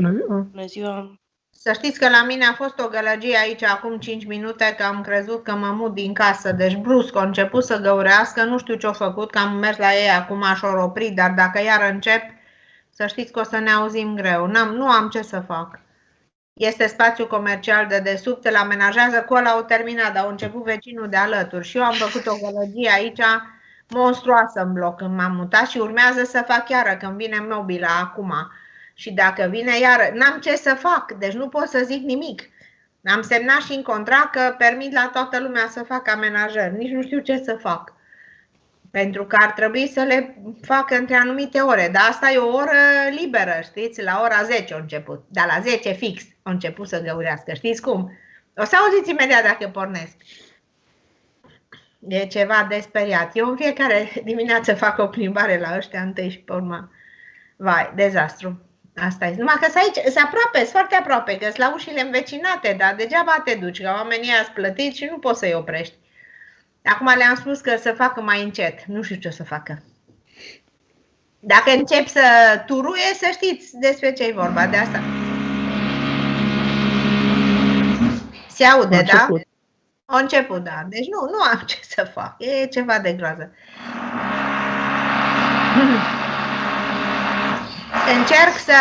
Bună ziua! Bună ziua! Să știți că la mine a fost o gălăgie aici acum 5 minute, că am crezut că mă mut din casă. Deci brusc a început să găurească, nu știu ce-a făcut, că am mers la ei acum și-au oprit, dar dacă iar încep, să știți că o să ne auzim greu. Nu am ce să fac. Este spațiu comercial de desubt, îl amenajează, cu ăla au terminat, dar au început vecinul de alături. Și eu am făcut o gălăgie aici monstruoasă în bloc când m-am mutat și urmează să fac iară când vine mobila acum. Și dacă vine iară, n-am ce să fac, deci nu pot să zic nimic. Am semnat și în contract că permit la toată lumea să facă amenajări. Nici nu știu ce să fac. Pentru că ar trebui să le facă între anumite ore. Dar asta e o oră liberă, știți? La ora 10 a început. Dar la 10 fix a început să găurească. Știți cum? O să auziți imediat dacă pornesc. E ceva de speriat. Eu în fiecare dimineață fac o plimbare la ăștia întâi și pe urmă. Vai, dezastru. Asta e. Numai că aici, sunt aproape, sunt foarte aproape, că sunt la ușile învecinate, dar degeaba te duci, că oamenii ați plătit și nu poți să-i oprești. Acum le-am spus că să facă mai încet. Nu știu ce o să facă. Dacă încep să turuie, să știți despre ce e vorba. De asta. Se aude, da? A început, da. Deci nu am ce să fac. E ceva de groază. Încerc să...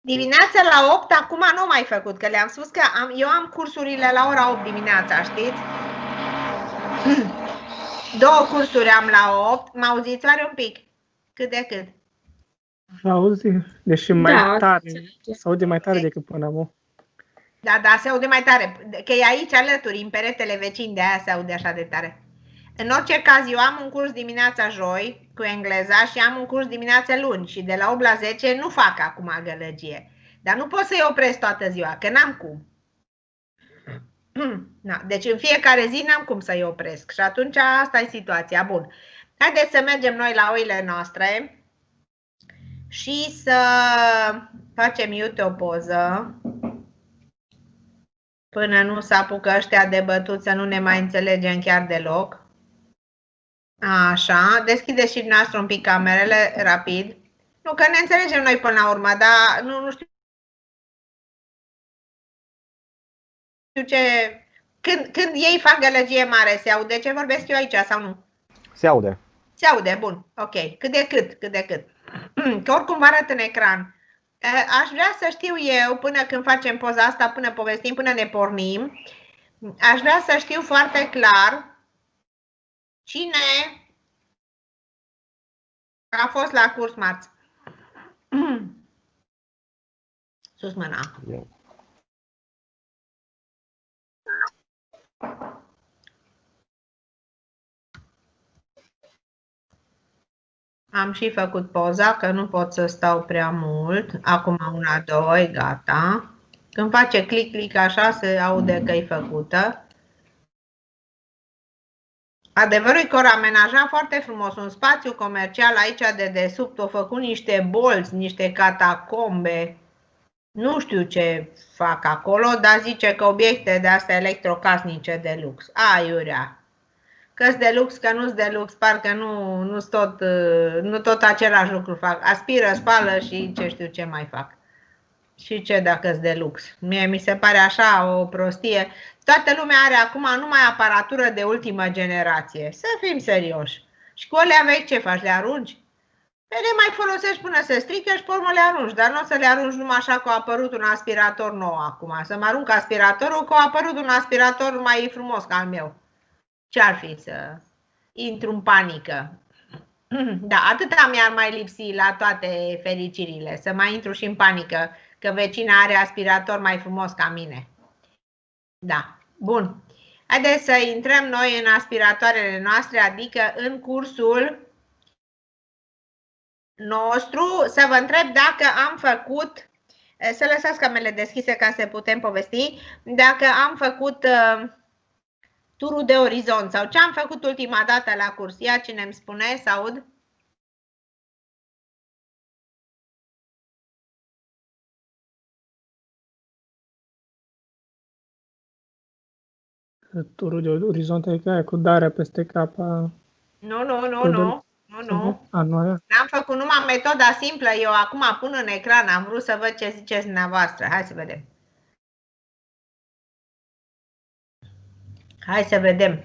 Dimineața la 8, acum nu am mai făcut, că le-am spus că eu am cursurile la ora 8 dimineața, știți? 2 cursuri am la 8. Mă auziți oare un pic? Cât de cât? Auzi, deși mai tare, se aude mai tare decât până acum. Da, se aude mai tare, că e aici alături, în peretele vecin, de aia se aude așa de tare. În orice caz, eu am un curs dimineața joi cu engleza și am un curs dimineața luni și de la 8 la 10 nu fac acum gălăgie. Dar nu pot să-i opresc toată ziua, că n-am cum. Deci în fiecare zi n-am cum să-i opresc și atunci asta e situația. Bun. Haideți să mergem noi la oile noastre și să facem iute o poză până nu se apucă ăștia de bătut să nu ne mai înțelegem chiar deloc. Așa, deschideți și dumneavoastră un pic camerele, rapid. Nu, că ne înțelegem noi până la urmă, dar nu știu ce... Când ei fac gălăgie mare, se aude ce vorbesc eu aici sau nu? Se aude. Se aude, bun, ok. Cât de cât. Că oricum vă arăt în ecran. Aș vrea să știu eu, până când facem poza asta, până povestim, până ne pornim, aș vrea să știu foarte clar cine a fost la curs marți. Sus mâna. Eu. Am și făcut poza, că nu pot să stau prea mult. Acum 1, 2, gata. Când face click așa, se aude că e făcută. Adevărul e că au amenajat foarte frumos un spațiu comercial aici de desubt. Au făcut niște bolți, niște catacombe. Nu știu ce fac acolo, dar zice că obiecte de astea electrocasnice de lux. Aiurea. Că-s de lux, că nu-s de lux, parcă nu tot același lucru fac. Aspiră, spală și ce știu ce mai fac. Și ce dacă-s de lux. Mie mi se pare așa o prostie. Toată lumea are acum numai aparatură de ultimă generație. Să fim serioși. Și cu alea vechi ce faci? Le arunci? Le mai folosești până se strică și pe urmă le arunci. Dar nu o să le arunci numai așa că a apărut un aspirator nou acum. Să mă arunc aspiratorul că a apărut un aspirator mai frumos ca al meu. Ce-ar fi să intru în panică? Da, atâta mi-ar mai lipsi la toate fericirile, să mai intru și în panică, că vecina are aspirator mai frumos ca mine. Da, bun. Haideți să intrăm noi în aspiratoarele noastre, adică în cursul nostru, să vă întreb dacă am făcut, să lăsați camerele deschise ca să putem povesti, dacă am făcut turul de orizont sau ce am făcut ultima dată la curs. Ia cine îmi spune, să aud? Turul de orizont e cu darea peste cap. Nu. Nu. Nu. N-am făcut numai metoda simplă. Eu acum pun în ecran. Am vrut să văd ce ziceți dumneavoastră. Hai să vedem. Hai să vedem.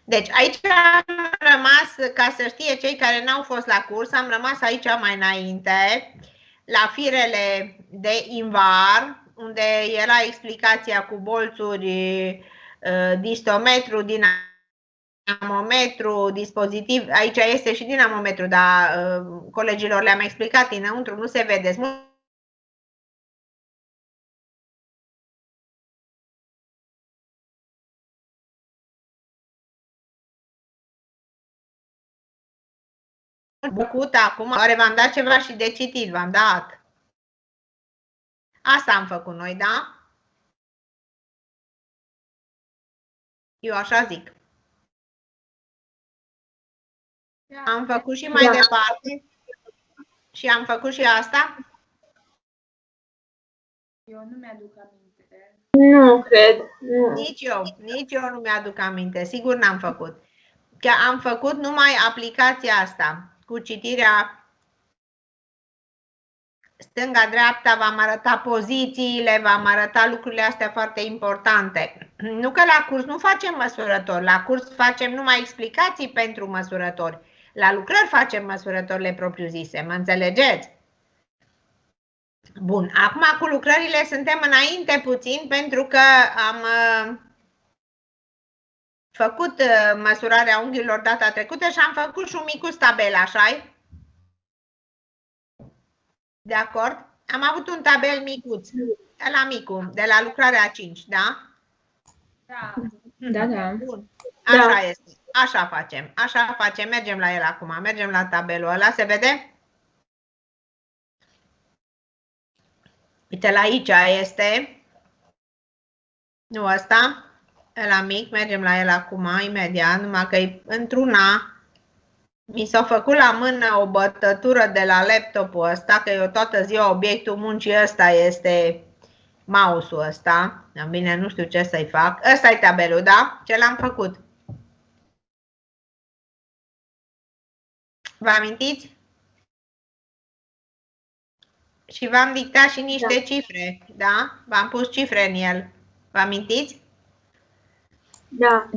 Deci aici am rămas, ca să știe cei care n-au fost la curs, am rămas aici mai înainte, la firele de invar, unde era explicația cu bolțuri, distometru, dinamometru, dispozitiv. Aici este și dinamometru, dar colegilor le-am explicat înăuntru, nu se vede. Făcut acum, oare v-am dat ceva și de citit, v-am dat. Asta am făcut noi, da? Eu așa zic. Am făcut și mai departe. Și am făcut și asta? Eu nu mi-aduc aminte. Nu cred. Nu. Nici eu nu mi-aduc aminte. Sigur n-am făcut. Că am făcut numai aplicația asta. Cu citirea stânga-dreapta, v-am arătat pozițiile, v-am arătat lucrurile astea foarte importante. Nu că la curs nu facem măsurători, la curs facem numai explicații pentru măsurători. La lucrări facem măsurătorile propriu-zise, mă înțelegeți? Bun, acum cu lucrările suntem înainte puțin pentru că am făcut măsurarea unghiurilor data trecută și am făcut și un micuț tabel, așa-i? De acord? Am avut un tabel micuț, ăla micu, de la lucrarea 5, da? Da. Bun. Așa este. Așa facem. Mergem la el acum. Mergem la tabelul ăla. Se vede? Uite, la aici este. Nu ăsta. Ăla mic. Mergem la el acum, imediat. Numai că într-una mi s-a făcut la mână o bătătură de la laptopul ăsta, că eu toată ziua obiectul muncii ăsta este mouse-ul ăsta. Bine, nu știu ce să-i fac. Ăsta e tabelul, da? Ce l-am făcut? Vă amintiți? Și v-am dictat și niște cifre, da? V-am pus cifre în el. Vă amintiți? Da.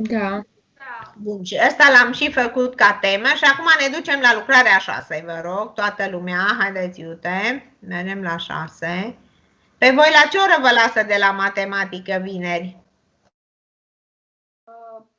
Bun, și ăsta l-am și făcut ca temă și acum ne ducem la lucrarea 6, vă rog, toată lumea, haideți, uite, mergem la 6. Pe voi la ce oră vă lasă de la matematică vineri?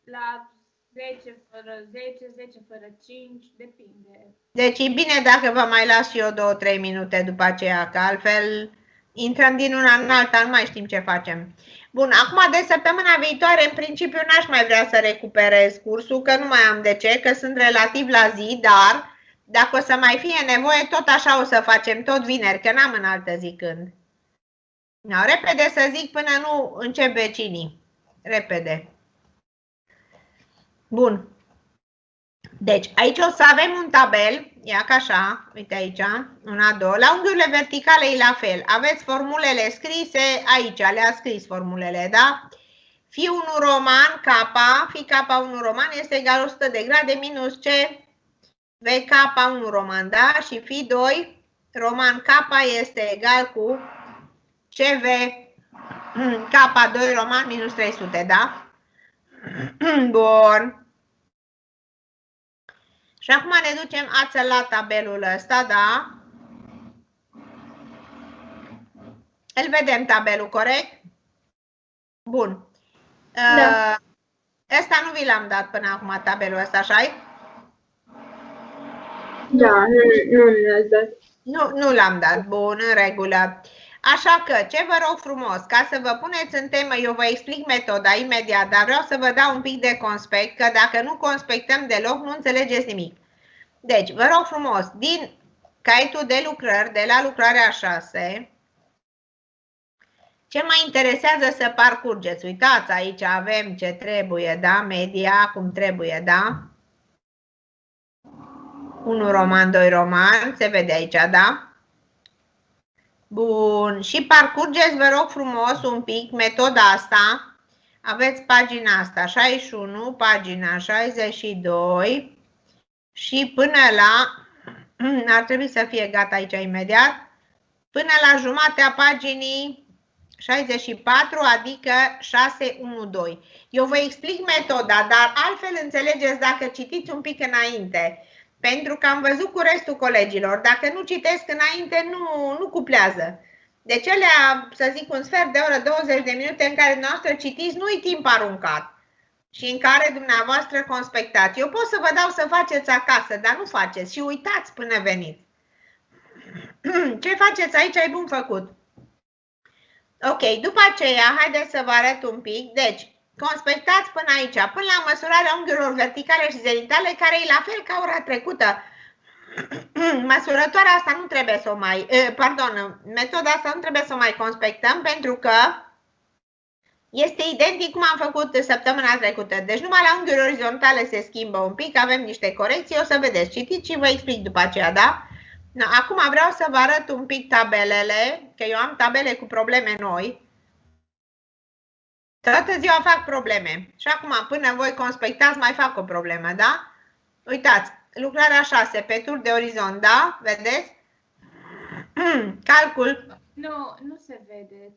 La 10 fără 10, 10 fără 5, depinde. Deci e bine dacă vă mai las și eu 2-3 minute după aceea, că altfel intrăm din una în alta, nu mai știm ce facem. Bun, acum de săptămâna viitoare, în principiu n-aș mai vrea să recuperez cursul, că nu mai am de ce, că sunt relativ la zi, dar dacă o să mai fie nevoie, tot așa o să facem, tot vineri, că n-am în altă zi când. No, repede să zic până nu încep vecinii. Repede. Bun. Deci, aici o să avem un tabel, ia ca așa, uite aici, 1, 2, la unghiurile verticale e la fel. Aveți formulele scrise, aici le-a scris formulele, da? Fi 1 roman, K, fi K1 roman este egal 100 de grade minus C, V K1 roman, da? Și fi 2 roman K este egal cu CV K2 roman minus 300, da? Bun. Și acum ne ducem la tabelul ăsta, da? Îl vedem tabelul, corect? Bun. Da. Ăsta nu vi l-am dat până acum, tabelul ăsta, așa-i? Da, nu mi-ați dat. Nu l-am dat. Bun, în regulă. Așa că, ce vă rog frumos, ca să vă puneți în temă, eu vă explic metoda imediat, dar vreau să vă dau un pic de conspect, că dacă nu conspectăm deloc, nu înțelegeți nimic. Deci, vă rog frumos, din caietul de lucrări, de la lucrarea 6, ce mă interesează să parcurgeți? Uitați, aici avem ce trebuie, da? Media, cum trebuie, da? 1 roman, 2 roman, se vede aici, da? Bun, și parcurgeți, vă rog frumos, un pic metoda asta. Aveți pagina asta, 61, pagina 62, și până la, ar trebui să fie gata aici imediat, până la jumatea paginii 64, adică 612. Eu vă explic metoda, dar altfel înțelegeți dacă citiți un pic înainte. Pentru că am văzut cu restul colegilor, dacă nu citesc înainte, nu cuplează. Deci alea, să zic, un sfert de oră, 20 de minute în care dumneavoastră citiți, nu-i timp aruncat. Și în care dumneavoastră conspectați. Eu pot să vă dau să faceți acasă, dar nu faceți și uitați până veniți. Ce faceți aici e bun făcut. Ok, după aceea, haideți să vă arăt un pic. Deci, conspectați până aici, până la măsurarea unghiurilor verticale și zenitale, care e la fel ca ora trecută. Măsurătoarea asta nu trebuie să o mai, metoda asta nu trebuie să o mai conspectăm pentru că este identic cum am făcut săptămâna trecută. Deci numai la unghiurile orizontale se schimbă un pic, avem niște corecții, o să vedeți, citiți și vă explic după aceea, da? Acum vreau să vă arăt un pic tabelele, că eu am tabele cu probleme noi. Toată ziua fac probleme. Și acum, până voi conspectați, mai fac o problemă, da? Uitați, lucrarea 6, pe tur de orizont, da? Vedeți? Calcul. Nu se vede.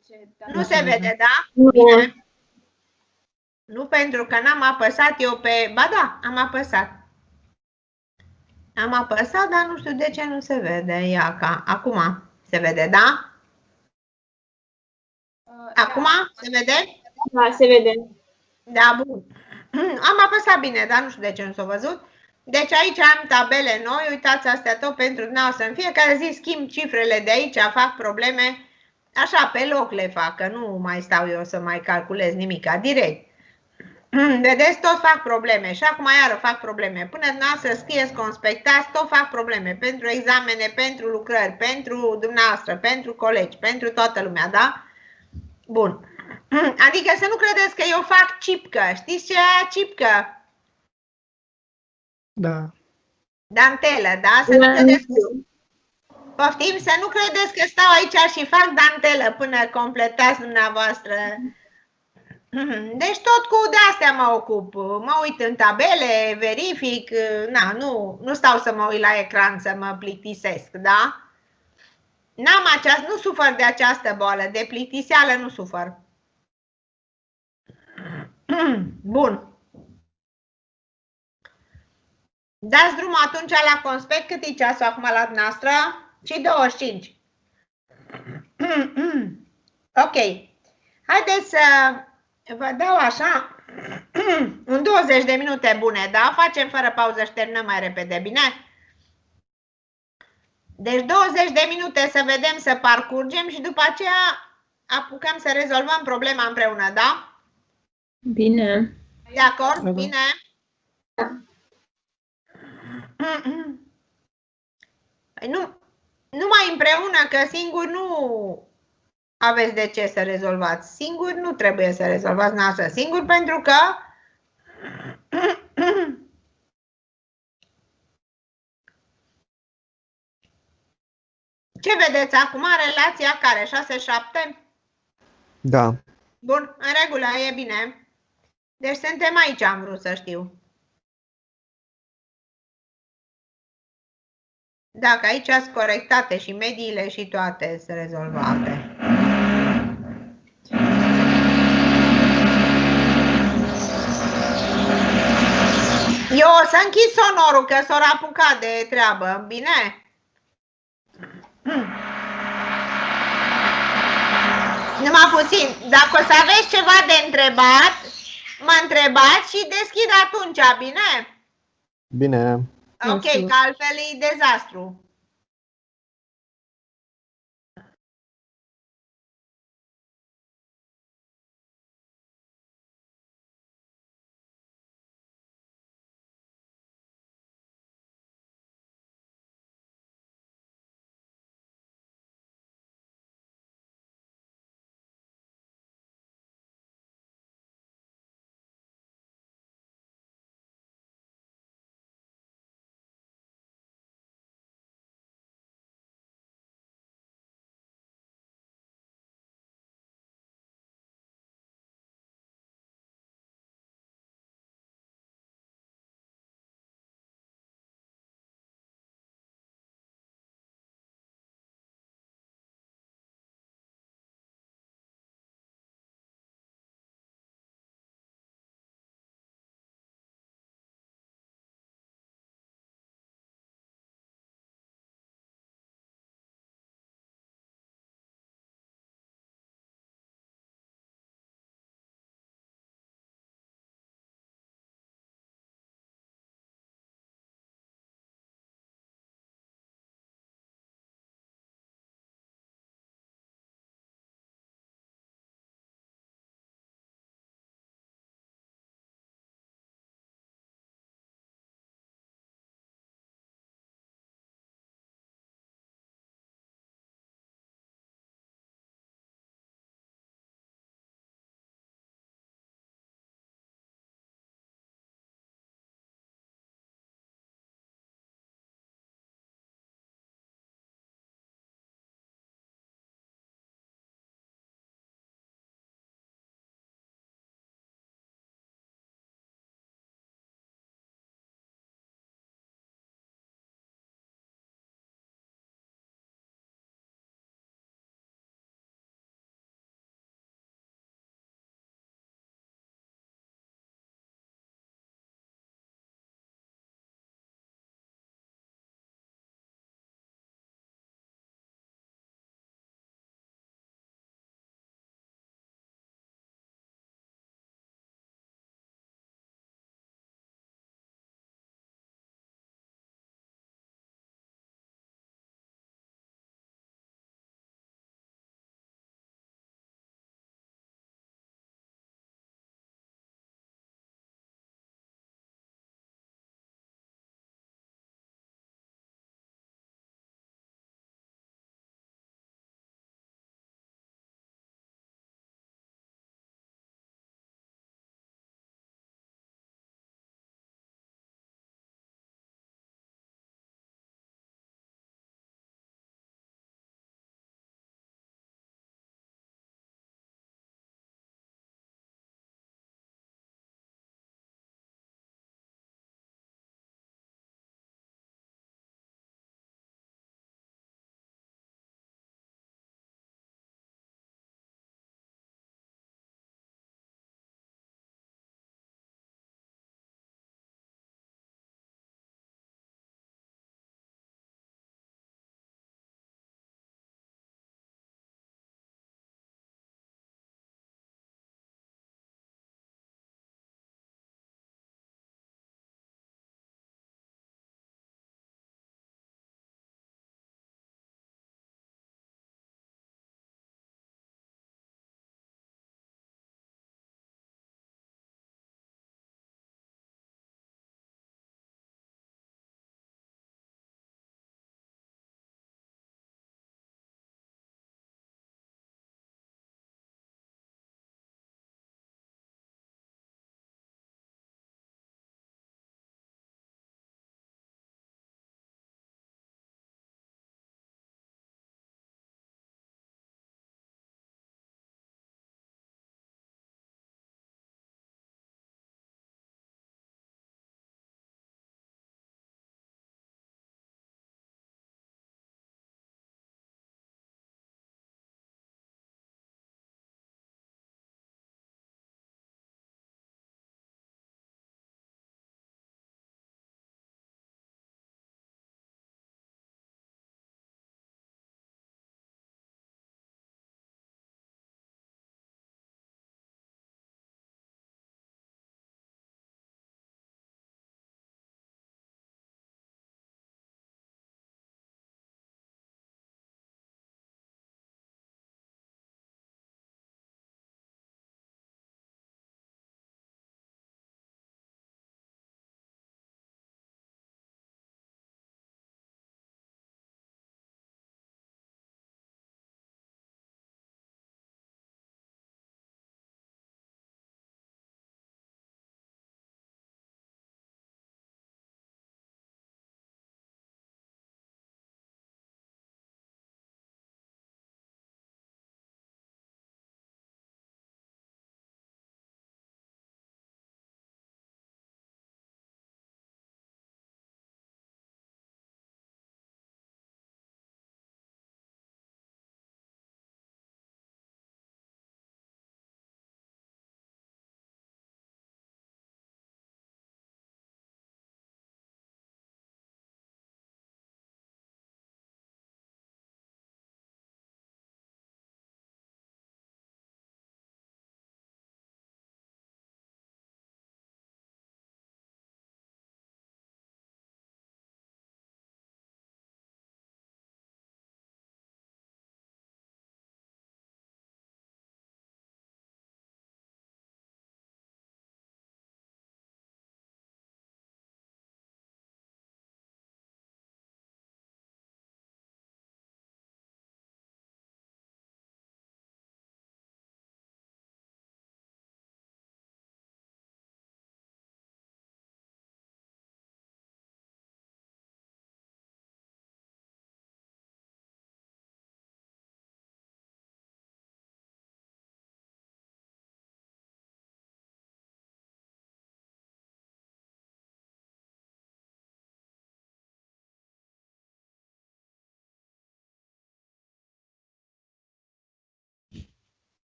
Nu se vede, da? Nu. Bine. Nu pentru că n-am apăsat eu pe... Ba da, am apăsat. Am apăsat, dar nu știu de ce nu se vede. Ia ca. Acum se vede, da? Acum se vede? Da, se vede. Da, bun. Am apăsat bine, dar nu știu de ce nu s-a văzut. Deci aici am tabele noi, uitați astea tot pentru dumneavoastră. În fiecare zi schimb cifrele de aici, fac probleme, așa pe loc le fac, că nu mai stau eu să mai calculez nimica, direct. Vedeți, tot fac probleme și acum iară fac probleme. Până dumneavoastră scrieți, conspectați, tot fac probleme pentru examene, pentru lucrări, pentru dumneavoastră, pentru colegi, pentru toată lumea, da? Bun. Adică să nu credeți că eu fac cipcă. Știți ce e cipcă? Da. Dantelă, da? Să nu credeți că... Poftim, să nu credeți că stau aici și fac dantelă până completați dumneavoastră. Deci tot cu de-astea mă ocup. Mă uit în tabele, verific, na, nu stau să mă uit la ecran să mă plictisesc, da? Nu sufăr de această boală, de plictiseală nu sufăr. Bun. Dați drumul atunci la conspect, cât e ceasul acum la dumneavoastră? Și 25. Ok. Haideți să vă dau așa un 20 de minute bune, da? Facem fără pauză și terminăm mai repede, bine? Deci 20 de minute să vedem, să parcurgem și după aceea apucăm să rezolvăm problema împreună, da? Bine. De acord? Bine? Da. Păi numai împreună, că singur nu aveți de ce să rezolvați. Singur nu trebuie să rezolvați noastră. Singur pentru că ce vedeți acum? Relația care? 6-7? Da. Bun, în regulă, e bine. Deci suntem aici, am vrut să știu. Dacă aici sunt corectate și mediile și toate sunt rezolvate. Eu o să închid sonorul, că s-or apucat de treabă, bine? Numai puțin, dacă o să aveți ceva de întrebat, mă întrebați și deschid atunci, bine? Bine. Ok, că altfel e dezastru.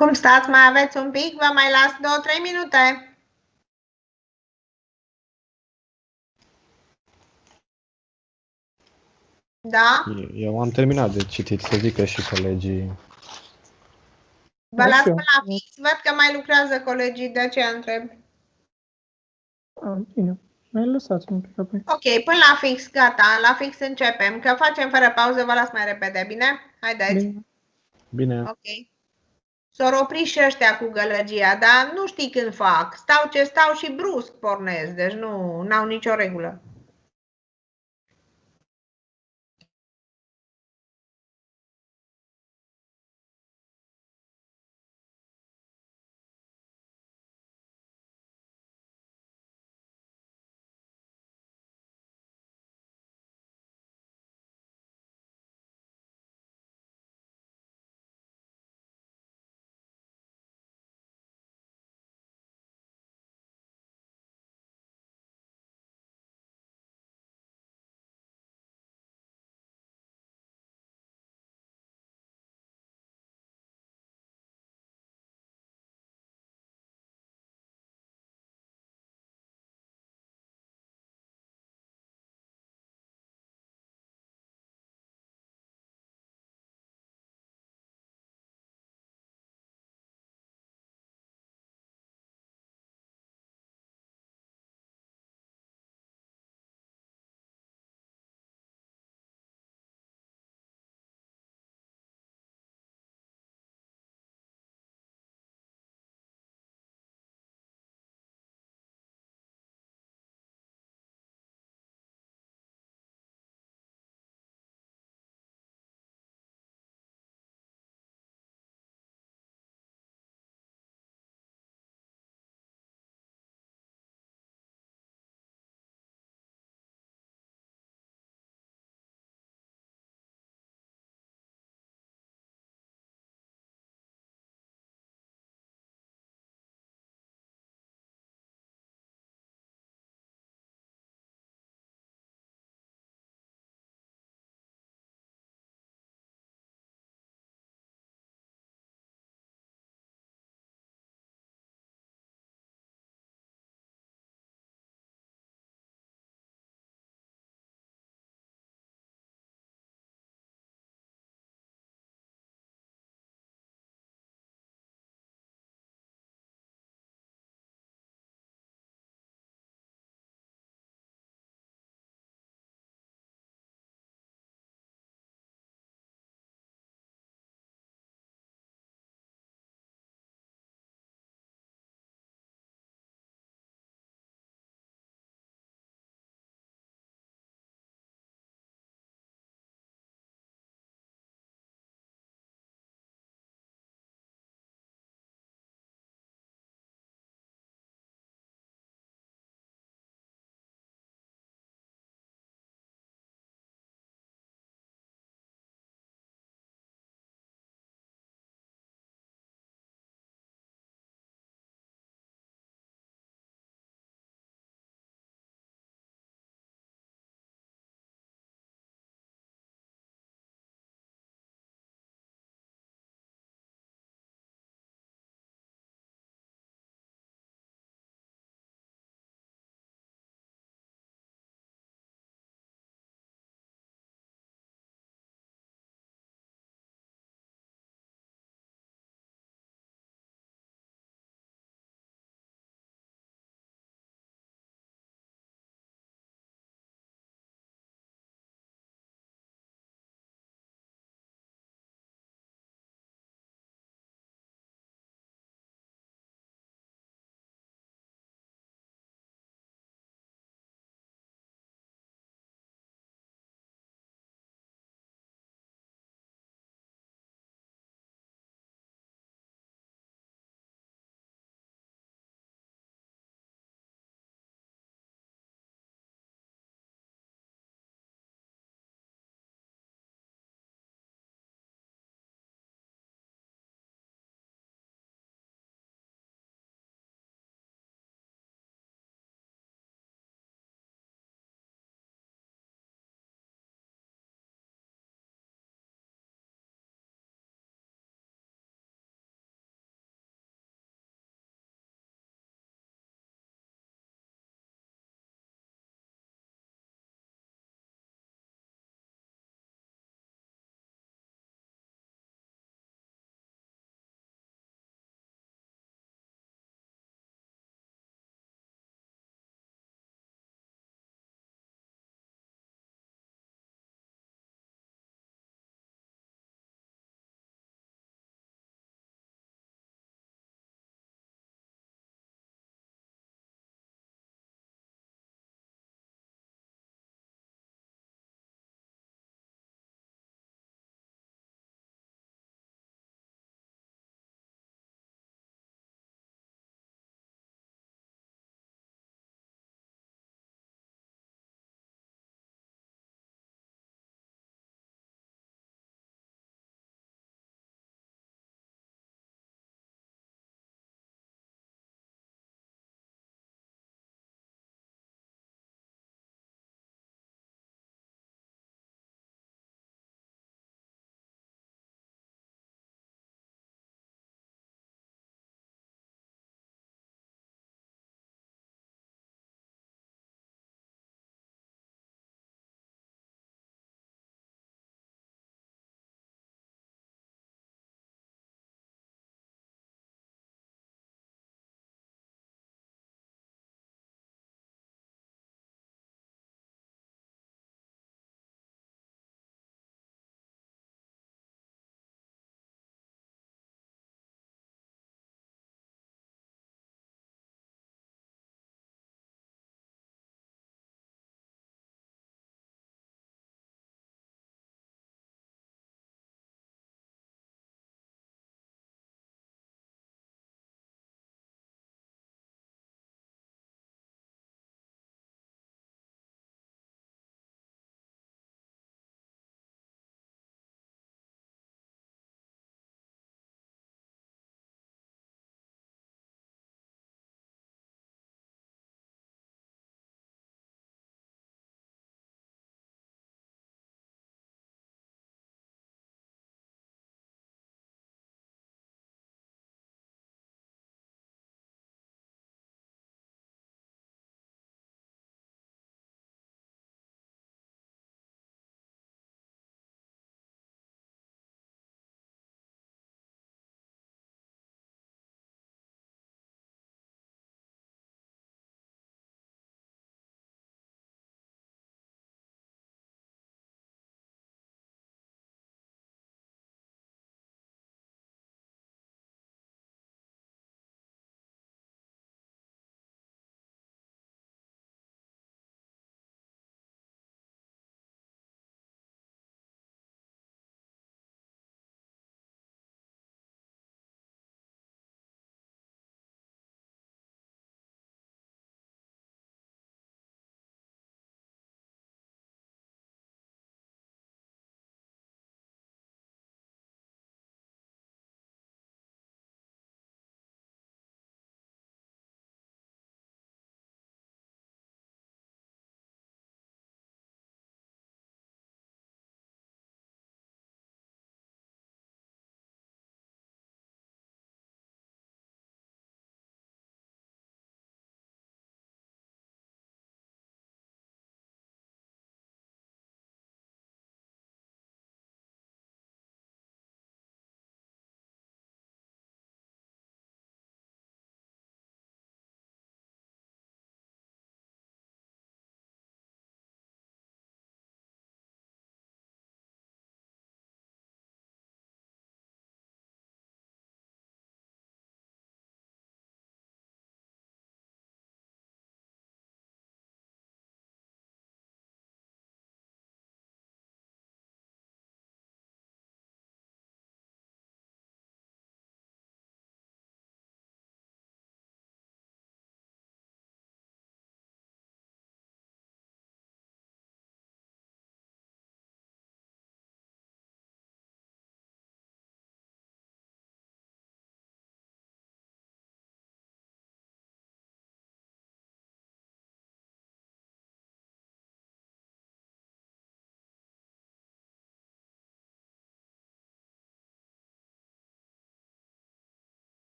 Cum stați? Mai aveți un pic? Vă mai las 2-3 minute. Da? Eu am terminat de citit, să zică și colegii. Vă las și eu. până la fix. Văd că mai lucrează colegii, de aceea întreb. Bine, mai lăsați un pic apoi. Ok, până la fix, gata. La fix începem. Că facem fără pauză, vă las mai repede, bine? Haideți. Bine. Bine. Ok. S-or opri și ăștia cu gălăgia, dar nu știi când fac. Stau ce stau și brusc pornesc, deci nu au nicio regulă.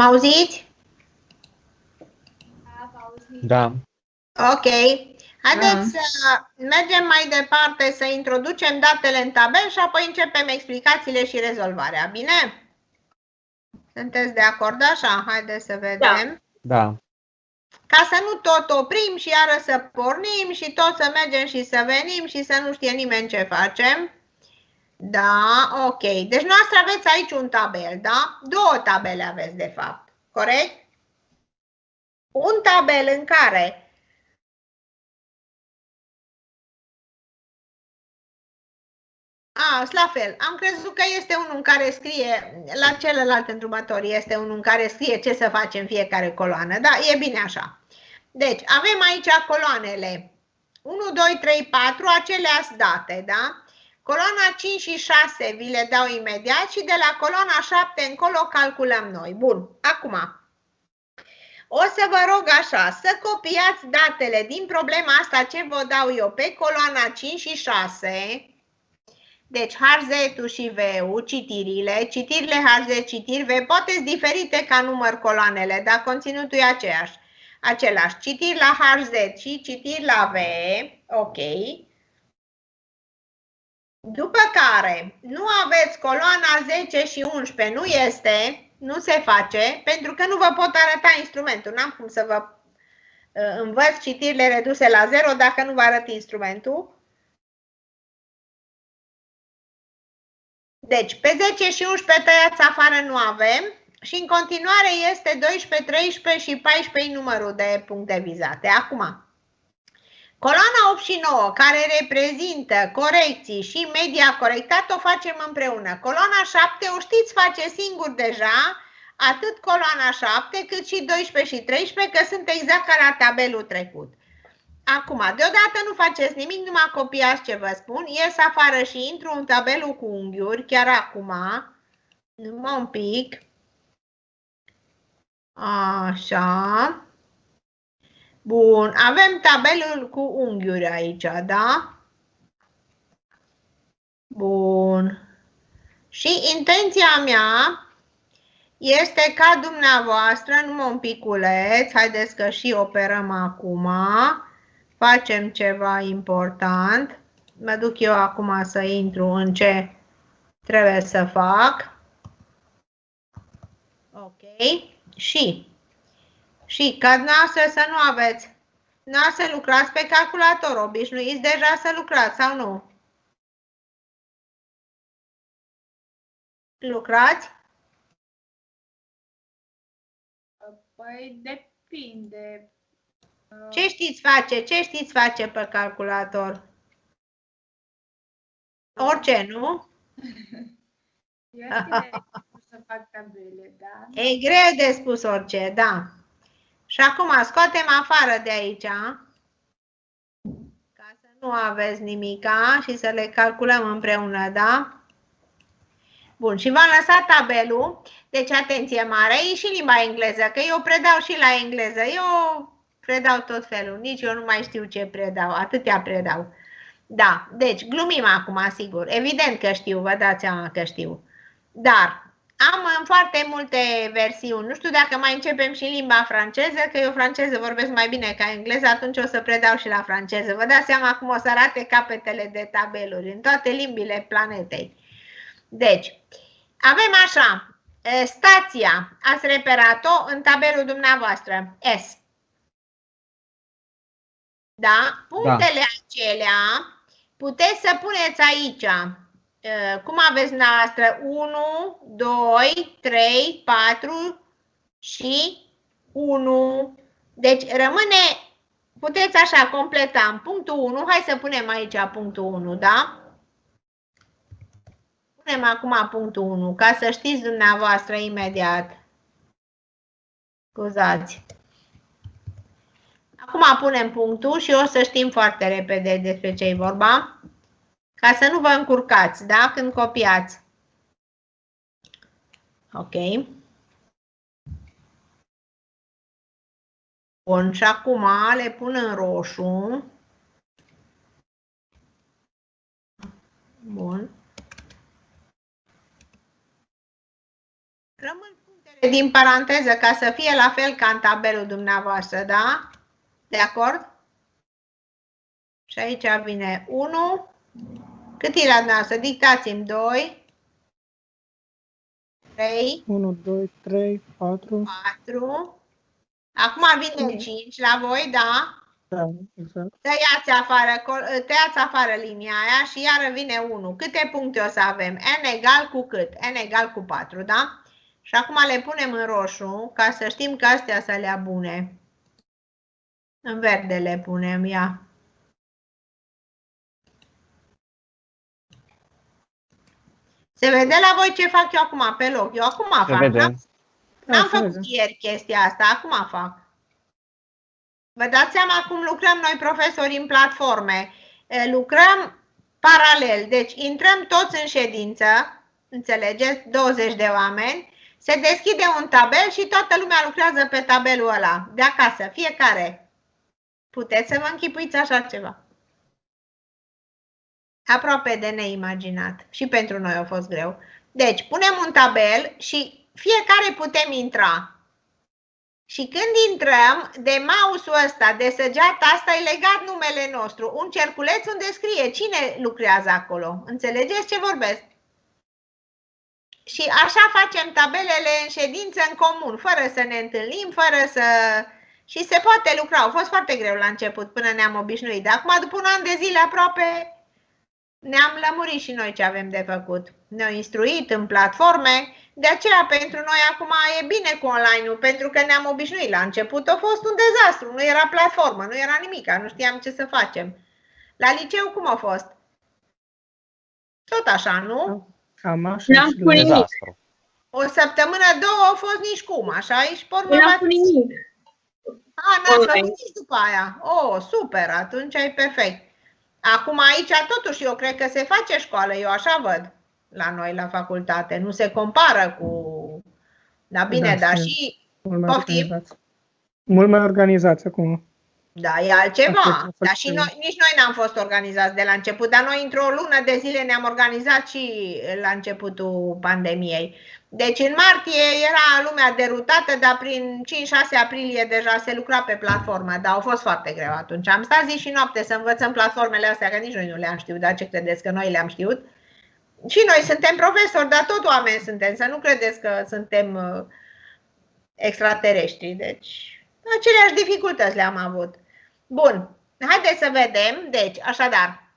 Mă auziți? Da, vă auzim. Da. Ok. Haideți să mergem mai departe, să introducem datele în tabel și apoi începem explicațiile și rezolvarea. Bine? Sunteți de acord așa? Haideți să vedem. Da. Ca să nu tot oprim și iară să pornim și tot să mergem și să venim și să nu știe nimeni ce facem. Da, ok. Deci noastră aveți aici un tabel, da? Două tabele aveți de fapt, corect? Un tabel în care la fel. Am crezut că este unul în care scrie, la celălalt îndrumător este unul în care scrie ce să facem fiecare coloană. Da, e bine așa. Deci, avem aici coloanele 1, 2, 3, 4, aceleași date, da? Coloana 5 și 6 vi le dau imediat și de la coloana 7 încolo calculăm noi. Bun, acum o să vă rog așa, să copiați datele din problema asta ce vă dau eu pe coloana 5 și 6. Deci HZ-ul și V-ul, citirile HZ, citiri V, poate sunt diferite ca număr coloanele, dar conținutul e același. Citiri la HZ și citiri la V, ok. După care, nu aveți coloana 10 și 11, nu este, nu se face, pentru că nu vă pot arăta instrumentul. N-am cum să vă învăț citirile reduse la 0 dacă nu vă arăt instrumentul. Deci, pe 10 și 11 tăiați afară nu avem și în continuare este 12, 13 și 14 numărul de puncte vizate. Acum, coloana 8 și 9, care reprezintă corecții și media corectată, o facem împreună. Coloana 7 o știți face singur deja, atât coloana 7 cât și 12 și 13, că sunt exact ca la tabelul trecut. Acum, deodată nu faceți nimic, numai copiați ce vă spun, ies afară și intru în tabelul cu unghiuri, chiar acum, numai un pic, așa, bun, avem tabelul cu unghiuri aici, da? Bun, și intenția mea este ca dumneavoastră, numai un piculeț, haideți că și operăm acum. Facem ceva important. Mă duc eu acum să intru în ce trebuie să fac. Ok. Și ca dumneavoastră să nu aveți, dumneavoastră să lucrați pe calculator, obișnuiți deja să lucrați sau nu? Lucrați? Păi depinde. Ce știți face? Ce știți face pe calculator? Orice, nu? Să fac tabele, da? E greu de spus orice, da. Și acum scoatem afară de aici, ca să nu aveți nimica și să le calculăm împreună, da? Bun, și v-am lăsat tabelul, deci atenție mare, e și limba engleză, că eu predau și la engleză, eu predau tot felul, nici eu nu mai știu ce predau, atâtea predau. Da, deci glumim acum, sigur, evident că știu, vă dați seama că știu, dar am în foarte multe versiuni, nu știu dacă mai începem și în limba franceză, că eu franceză vorbesc mai bine ca engleză, atunci o să predau și la franceză. Vă dați seama cum o să arate capetele de tabeluri în toate limbile planetei. Deci, avem așa, stația, ați reperat-o în tabelul dumneavoastră, S. Da? Punctele acelea puteți să puneți aici. Cum aveți dumneavoastră? 1, 2, 3, 4 și 1. Deci rămâne, puteți așa completa în punctul 1. Hai să punem aici punctul 1, da? Punem acum punctul 1, ca să știți dumneavoastră imediat. Scuzați. Acum punem punctul și o să știm foarte repede despre ce e vorba. Ca să nu vă încurcați, da? Când copiați. Ok. Bun, și acum le pun în roșu. Bun. Rămân punctele din paranteză ca să fie la fel ca în tabelul dumneavoastră, da? De acord? Și aici vine 1. Cât e la dumneavoastră? Dictați-mi 2. 3. 1, 2, 3, 4. 4. Acum vine 5 la voi, da? Da, exact. Tăiați afară linia aia și iară vine 1. Câte puncte o să avem? N egal cu cât? N egal cu 4, da? Și acum le punem în roșu ca să știm că astea să le bune. În verde le punem, ia. Se vede la voi ce fac eu acum pe loc? Eu acum fac. N-am făcut ieri chestia asta, acum fac. Vă dați seama cum lucrăm noi profesori în platforme. Lucrăm paralel, deci intrăm toți în ședință, înțelegeți, 20 de oameni, se deschide un tabel și toată lumea lucrează pe tabelul ăla, de acasă, fiecare. Puteți să vă închipuiți așa ceva. Aproape de neimaginat. Și pentru noi a fost greu. Deci, punem un tabel și fiecare putem intra. Și când intrăm, de mouse-ul ăsta, de săgeata asta, e legat numele nostru. Un cerculeț unde scrie cine lucrează acolo. Înțelegeți ce vorbesc? Și așa facem tabelele în ședință în comun, fără să ne întâlnim, fără să... Și se poate lucra. A fost foarte greu la început, până ne-am obișnuit. Dar acum, după un an de zile aproape, ne-am lămurit și noi ce avem de făcut. Ne-au instruit în platforme. De aceea, pentru noi acum e bine cu online-ul, pentru că ne-am obișnuit. La început a fost un dezastru, nu era platformă, nu era nimic, nu știam ce să facem. La liceu cum a fost? Tot așa, nu? Cam așa. N-am pus nimic. O săptămână, două au fost nici cum, așa? Și pe urmă N-am pus nimic. n-ați făcut nici după aia. Oh, super, atunci e perfect. Acum aici totuși eu cred că se face școală, eu așa văd. La noi, la facultate. Nu se compară cu... Da, bine, dar și... Mult mai organizați acum. Da, e altceva. Dar și noi, nici noi n-am fost organizați de la început, dar noi într-o lună de zile ne-am organizat și la începutul pandemiei. Deci în martie era lumea derutată, dar prin 5-6 aprilie deja se lucra pe platformă, dar a fost foarte greu atunci. Am stat zi și noapte să învățăm platformele astea, că nici noi nu le-am știut, dar ce credeți că noi le-am știut? Și noi suntem profesori, dar tot oameni suntem, să nu credeți că suntem extraterestri. Deci, aceleași dificultăți le-am avut. Bun, haideți să vedem. Deci, așadar,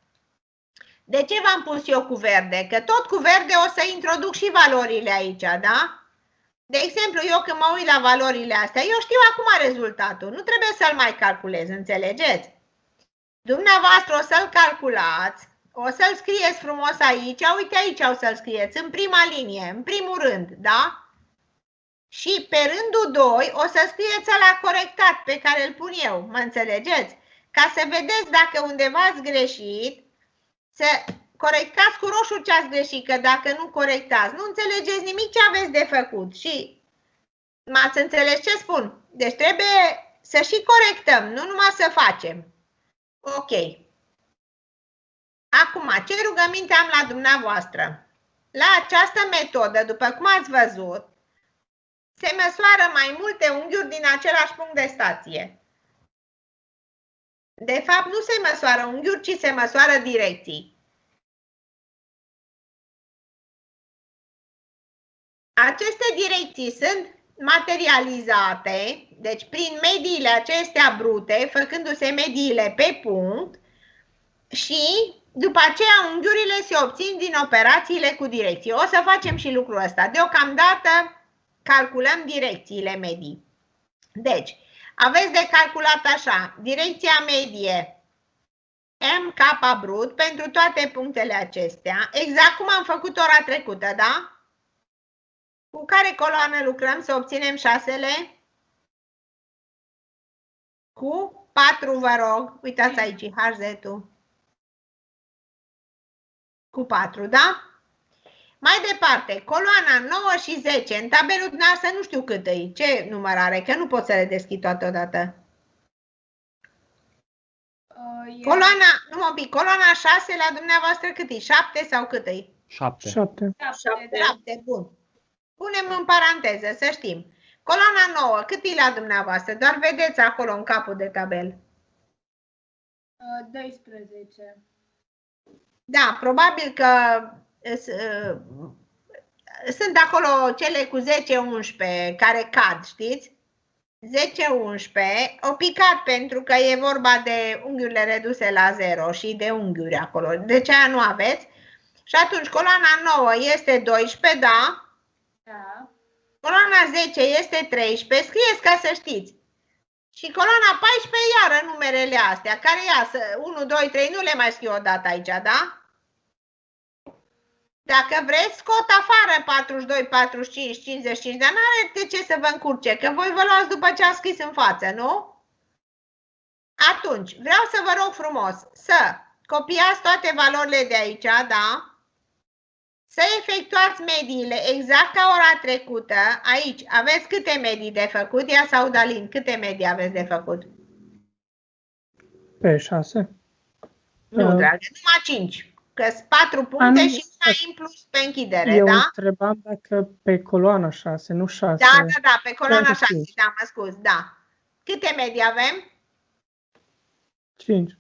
de ce v-am pus eu cu verde? Că tot cu verde o să introduc și valorile aici, da? De exemplu, eu când mă uit la valorile astea, eu știu acum rezultatul. Nu trebuie să-l mai calculez, înțelegeți? Dumneavoastră o să-l calculați. O să-l scrieți frumos aici, uite aici o să-l scrieți, în prima linie, în primul rând, da? Și pe rândul 2 o să scrieți ăla corectat pe care îl pun eu, mă înțelegeți? Ca să vedeți dacă undeva ați greșit, să corectați cu roșu ce ați greșit, că dacă nu corectați, nu înțelegeți nimic ce aveți de făcut. Și m-ați înțeles ce spun? Deci trebuie să și corectăm, nu numai să facem. Ok. Acum, ce rugăminte am la dumneavoastră? La această metodă, după cum ați văzut, se măsoară mai multe unghiuri din același punct de stație. De fapt, nu se măsoară unghiuri, ci se măsoară direcții. Aceste direcții sunt materializate, deci prin mediile acestea brute, făcându-se mediile pe punct și după aceea unghiurile se obțin din operațiile cu direcții. O să facem și lucrul ăsta. Deocamdată calculăm direcțiile medii. Deci, aveți de calculat așa, direcția medie MK brut pentru toate punctele acestea, exact cum am făcut ora trecută, da? Cu care coloană lucrăm să obținem 6-le? Cu 4, vă rog. Uitați aici, HZ-ul. Cu 4, da? Mai departe, coloana 9 și 10, în tabelul dumneavoastră nu știu cât e, ce număr are, că nu pot să le deschid toate odată. Coloana, numai un pic, coloana 6 la dumneavoastră cât e? 7 sau cât e? 7. 7. 7, bun. Punem în paranteză, să știm. Coloana 9, cât e la dumneavoastră? Doar vedeți acolo în capul de tabel. 12. Da, probabil că sunt acolo cele cu 10-11 care cad, știți? 10-11, o picat pentru că e vorba de unghiurile reduse la 0 și de unghiuri acolo. Deci aia nu aveți. Și atunci coloana 9 este 12, da? Da. Coloana 10 este 13, scrieți ca să știți. Și coloana 14 iară numerele astea, care iasă 1, 2, 3, nu le mai scriu odată aici, da? Dacă vreți, scot afară 42, 45, 55, dar n-are de ce să vă încurce, că voi vă luați după ce a scris în față, nu? Atunci, vreau să vă rog frumos să copiați toate valorile de aici, da? Să efectuați mediile exact ca ora trecută. Aici aveți câte medii de făcut? Ia sau Dalin, câte medii aveți de făcut? Pe 6. Nu, dragă, numai 5. Că-s 4 puncte și una în plus pe închidere, eu da? întrebam dacă pe coloana 6, nu 6. Da, pe coloana 6, da, mă scuz, da. Câte medii avem? 5.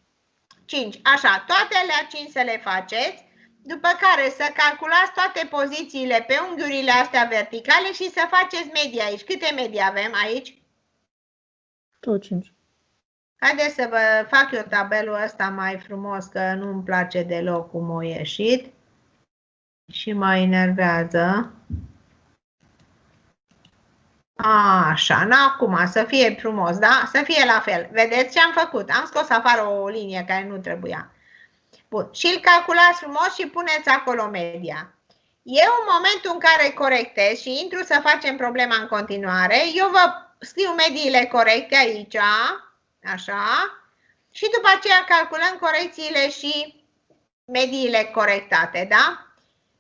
5. Așa, toate alea 5 să le faceți, după care să calculați toate pozițiile pe unghiurile astea verticale și să faceți medii aici. Câte medii avem aici? Tot 5. Haideți să vă fac eu tabelul ăsta mai frumos, că nu-mi place deloc cum a ieșit și mă enervează. Așa, acum să fie frumos, da? Să fie la fel. Vedeți ce am făcut? Am scos afară o linie care nu trebuia. Bun. Și îl calculați frumos și puneți acolo media. Eu în momentul în care corectez și intru să facem problema în continuare, eu vă scriu mediile corecte aici, așa, și după aceea calculăm corecțiile și mediile corectate, da?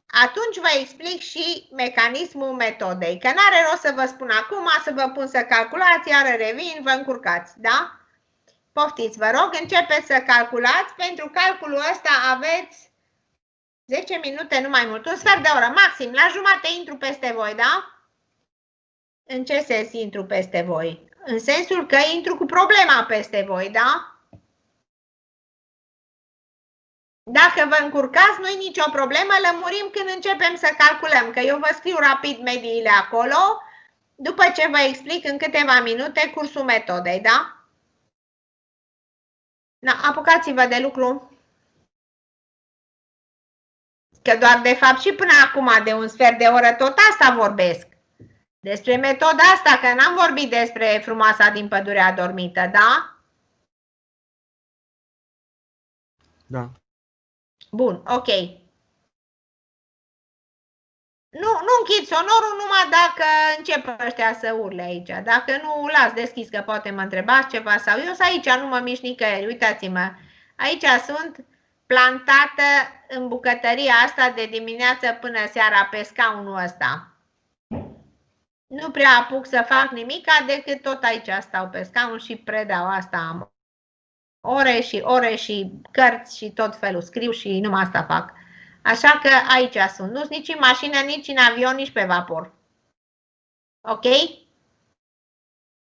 Atunci vă explic și mecanismul metodei, că n-are rost să vă spun acum, să vă pun să calculați, iar revin, vă încurcați, da? Poftiți, vă rog, începeți să calculați. Pentru calculul ăsta aveți 10 minute, nu mai mult, un sfert de oră, maxim, la jumate intru peste voi, da? În ce sens intru peste voi? În sensul că intru cu problema peste voi, da? Dacă vă încurcați, nu-i nicio problemă, lămurim când începem să calculăm, că eu vă scriu rapid mediile acolo, după ce vă explic în câteva minute cursul metodei, da? Da, apucați-vă de lucru. Că doar de fapt și până acum de un sfert de oră tot asta vorbesc. Despre metoda asta, că n-am vorbit despre frumoasa din pădurea adormită, da? Da. Bun, ok. Nu închid sonorul numai dacă încep ăștia să urle aici. Dacă nu, las deschis, că poate mă întrebați ceva sau eu sunt aici, nu mă mișc nicăieri. Uitați-mă, aici sunt plantată în bucătăria asta de dimineață până seara pe scaunul ăsta. Nu prea apuc să fac nimica decât tot aici stau pe scaun și predau asta. Am ore și cărți și tot felul. Scriu și numai asta fac. Așa că aici sunt. Nu sunt nici în mașină, nici în avion, nici pe vapor. Ok?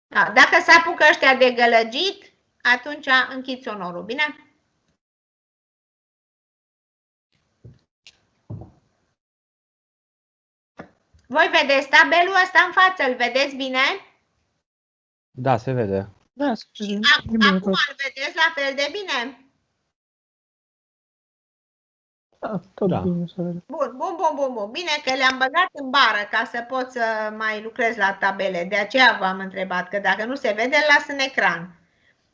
Da. Dacă se apucă ăștia de gălăgit, atunci închid sonorul. Bine? Voi vedeți tabelul ăsta în față? Îl vedeți bine? Da, se vede. Da, Și acum îl vedeți la fel de bine? Da, tot Da. bine să vede. Bun. Bine că le-am băgat în bară ca să pot să mai lucrez la tabele. De aceea v-am întrebat, că dacă nu se vede, îl las în ecran.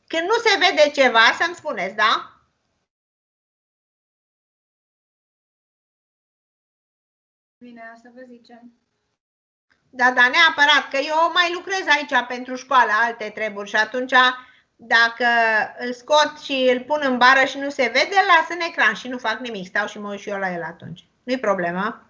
Când nu se vede ceva, să-mi spuneți, da? Bine, asta vă zicem. Da, neapărat, că eu mai lucrez aici pentru școală, alte treburi și atunci dacă îl scot și îl pun în bară și nu se vede, îl las în ecran și nu fac nimic, stau și mă uit și eu la el atunci. Nu-i problemă.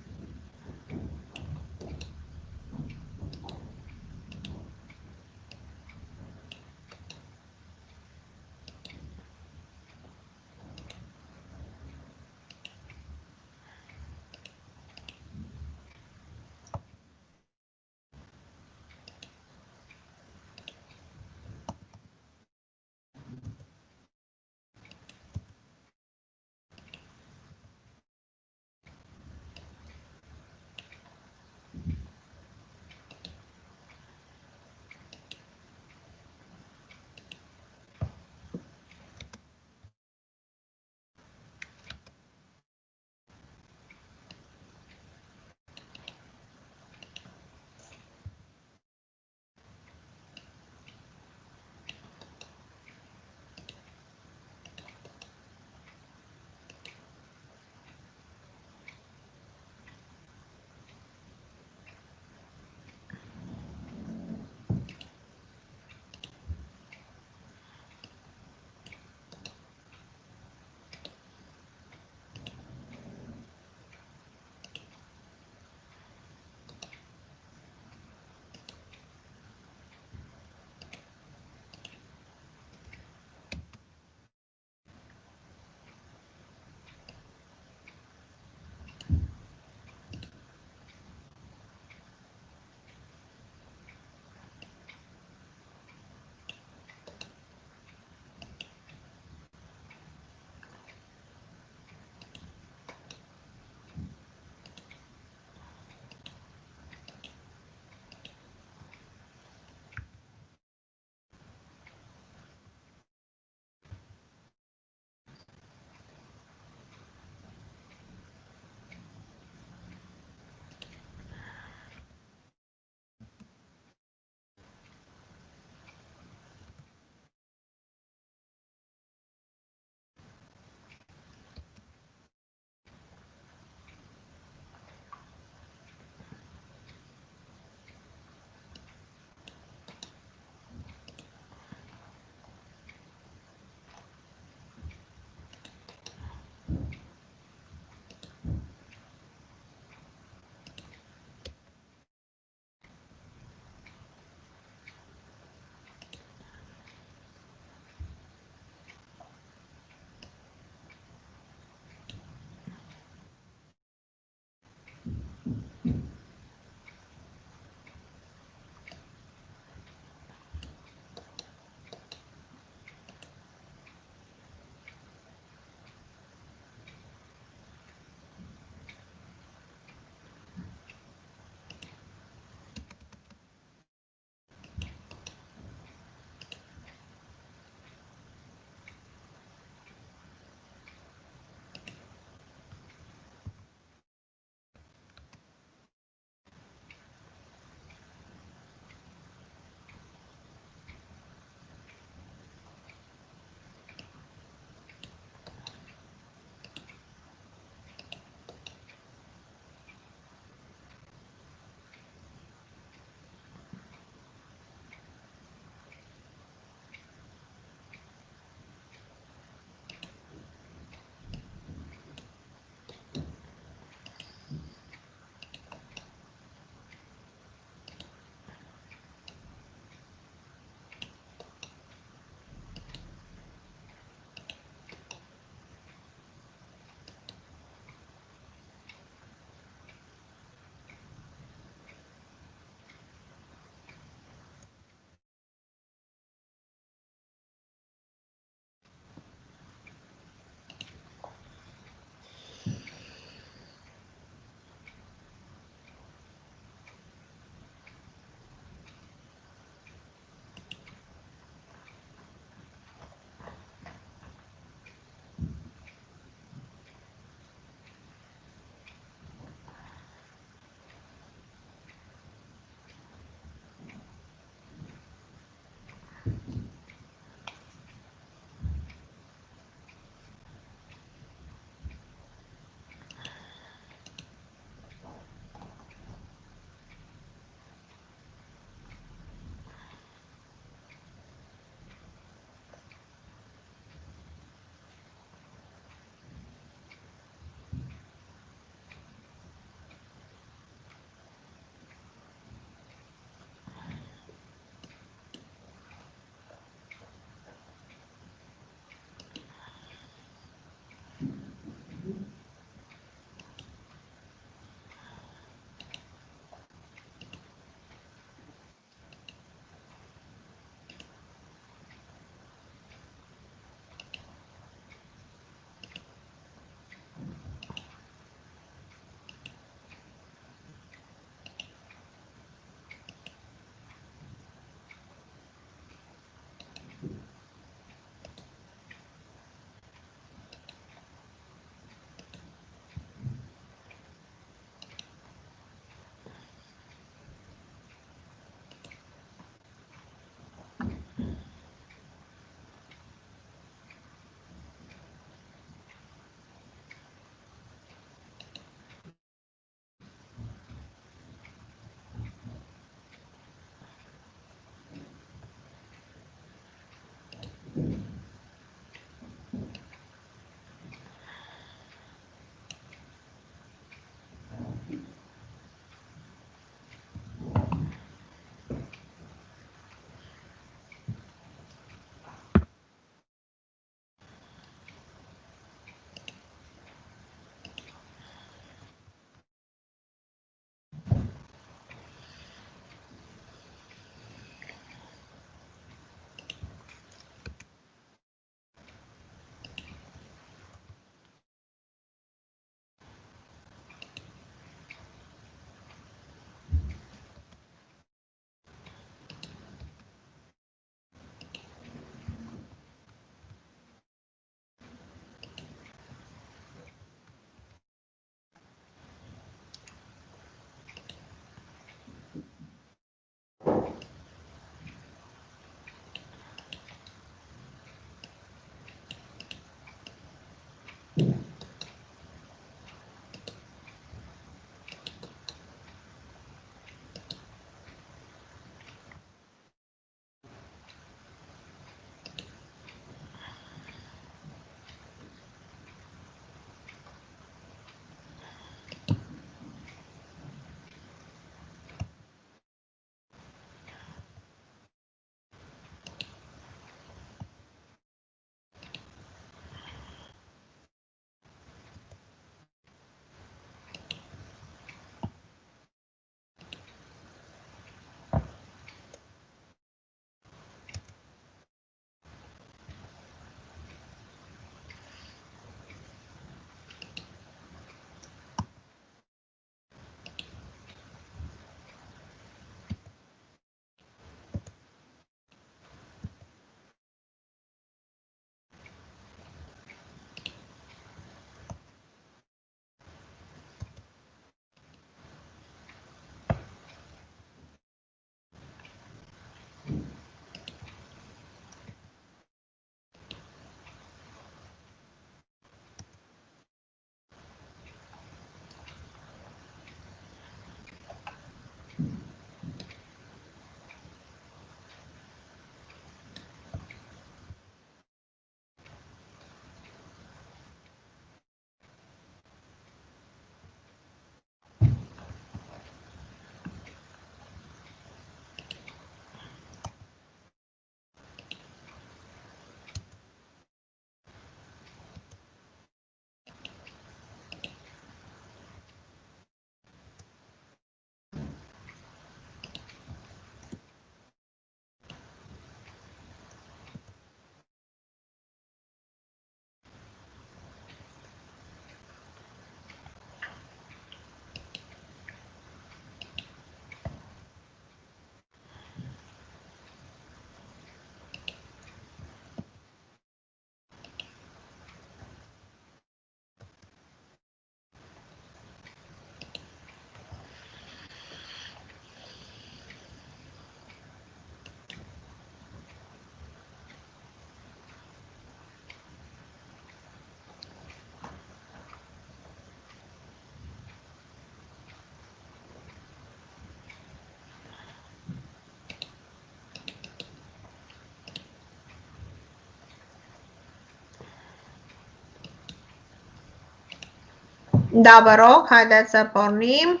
Da, vă rog, haideți să pornim.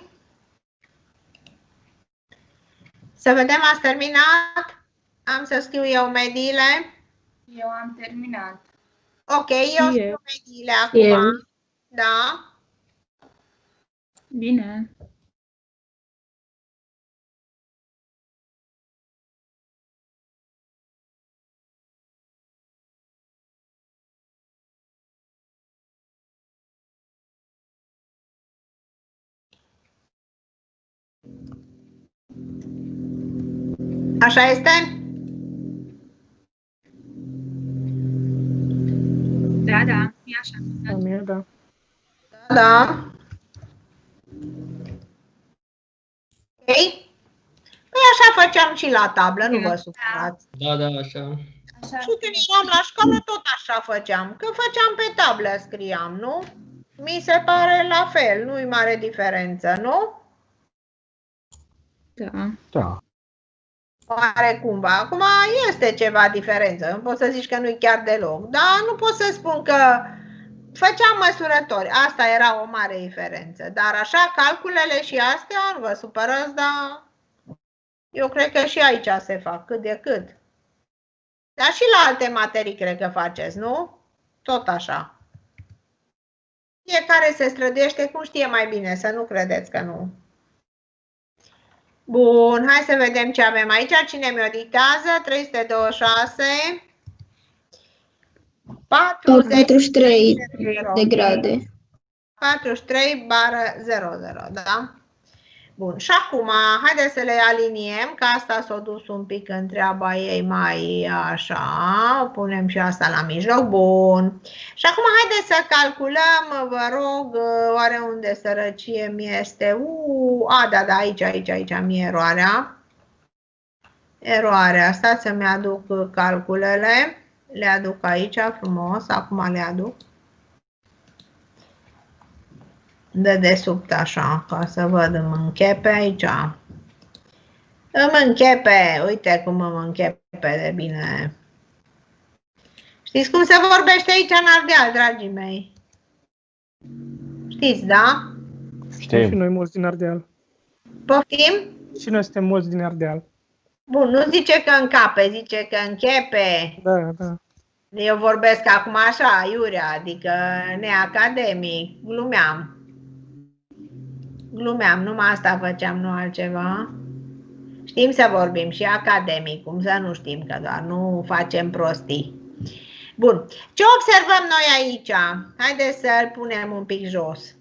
Să vedem, ați terminat? Am să scriu eu mediile. Eu am terminat. Ok, eu Și eu. scriu mediile acum. Eu. Da? Bine. Așa este? Da, da, e așa. La mine, da. Da. Ok? Păi așa făceam și la tablă, nu vă supărați. Da, da, așa. Așa. Și când eram la școală tot așa făceam. Când făceam pe tablă scriam, nu? Mi se pare la fel, nu-i mare diferență, nu? Da. Da. Oare cumva. Acum este ceva diferență, nu pot să zici că nu-i chiar deloc, dar nu pot să spun că făceam măsurători, asta era o mare diferență, dar așa calculele și astea, nu vă supărați, dar eu cred că și aici se fac cât de cât. Dar și la alte materii cred că faceți, nu? Tot așa. Fiecare se străduiește cum știe mai bine, să nu credeți că nu. Bun, hai să vedem ce avem aici. Cine mi-o dictează? 326. 43 de grade. 43/00, da? Bun, și acum, haideți să le aliniem, că asta s-a dus un pic în treaba ei mai așa, punem și asta la mijloc, bun. Și acum haideți să calculăm, vă rog, oare unde sărăcie mi este? Da, aici mi-e eroarea. Eroarea, stați să-mi aduc calculele, le aduc aici frumos, acum le aduc. De desubt așa, ca să văd, îmi închepe aici. Îmi închepe, uite cum îmi închepe de bine. Știți cum se vorbește aici în Ardeal, dragii mei? Știți, da? Știm și noi mulți din Ardeal. Poftim? Și noi suntem mulți din Ardeal. Bun, nu zice că încape, zice că închepe. Da, da. Eu vorbesc acum așa, iurea, adică neacademic, glumeam. Glumeam, numai asta făceam, nu altceva. Știm să vorbim și academic, cum să nu știm, că doar nu facem prostii. Bun, ce observăm noi aici? Haideți să-l punem un pic jos,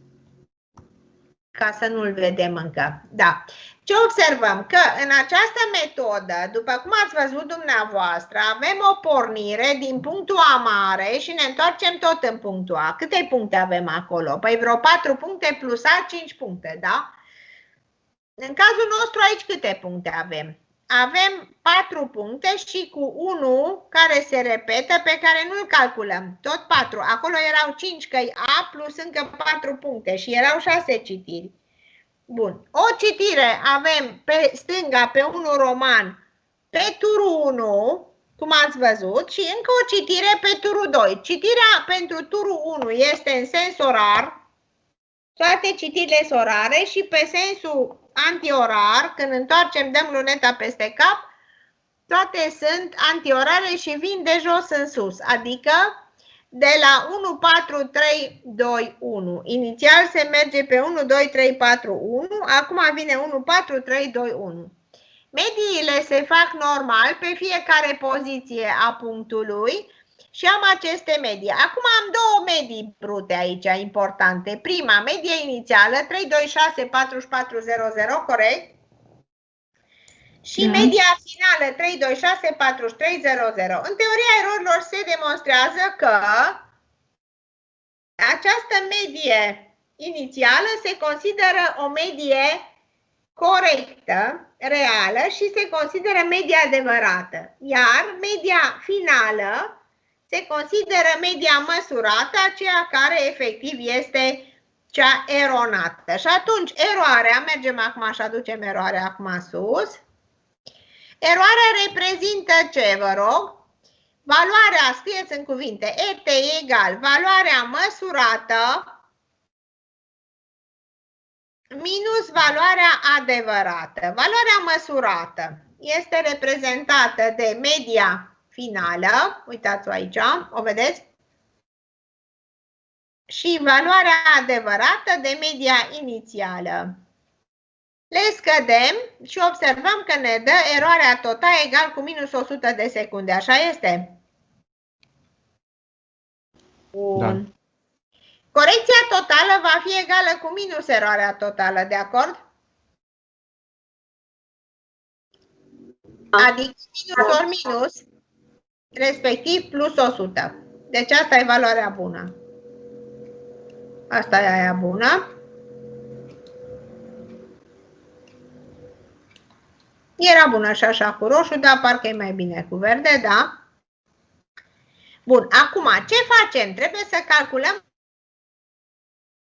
ca să nu-l vedem încă. Da. Ce observăm? Că în această metodă, după cum ați văzut dumneavoastră, avem o pornire din punctul A mare și ne întoarcem tot în punctul A. Câte puncte avem acolo? Păi vreo 4 puncte plus A, 5 puncte, da? În cazul nostru aici câte puncte avem? Avem 4 puncte și cu 1 care se repetă, pe care nu-l calculăm. Tot 4. Acolo erau 5 căi A plus încă 4 puncte și erau 6 citiri. Bun. O citire avem pe stânga, pe 1 roman, pe turul 1, cum ați văzut, și încă o citire pe turul 2. Citirea pentru turul 1 este în sens orar, toate citirile sunt orare, și pe sensul antiorar, când întoarcem, dăm luneta peste cap, toate sunt antiorare și vin de jos în sus, adică de la 1, 4, 3, 2, 1. Inițial se merge pe 1, 2, 3, 4, 1. Acum vine 1, 4, 3, 2, 1. Mediile se fac normal pe fiecare poziție a punctului și am aceste medii. Acum am două medii brute aici importante. Prima, medie inițială, 3, 2, 6, 44, 0, 0, corect? Și media finală 3, 2, 6, 43, 0, 0. În teoria erorilor se demonstrează că această medie inițială se consideră o medie corectă, reală, și se consideră media adevărată. Iar media finală se consideră media măsurată, aceea care efectiv este cea eronată. Și atunci eroarea, mergem acum și aducem eroarea acum sus. Eroarea reprezintă ce, vă rog? Valoarea, scrieți în cuvinte, ET egal valoarea măsurată minus valoarea adevărată. Valoarea măsurată este reprezentată de media finală, uitați-o aici, o vedeți? și valoarea adevărată de media inițială. Le scădem și observăm că ne dă eroarea totală egal cu minus 100 de secunde. Așa este? Bun. Da. Corecția totală va fi egală cu minus eroarea totală, de acord? Adică minus ori minus, respectiv plus 100. Deci asta e valoarea bună. Asta e aia bună. Era bună și așa cu roșu, dar parcă e mai bine cu verde, da? Bun, acum ce facem? Trebuie să calculăm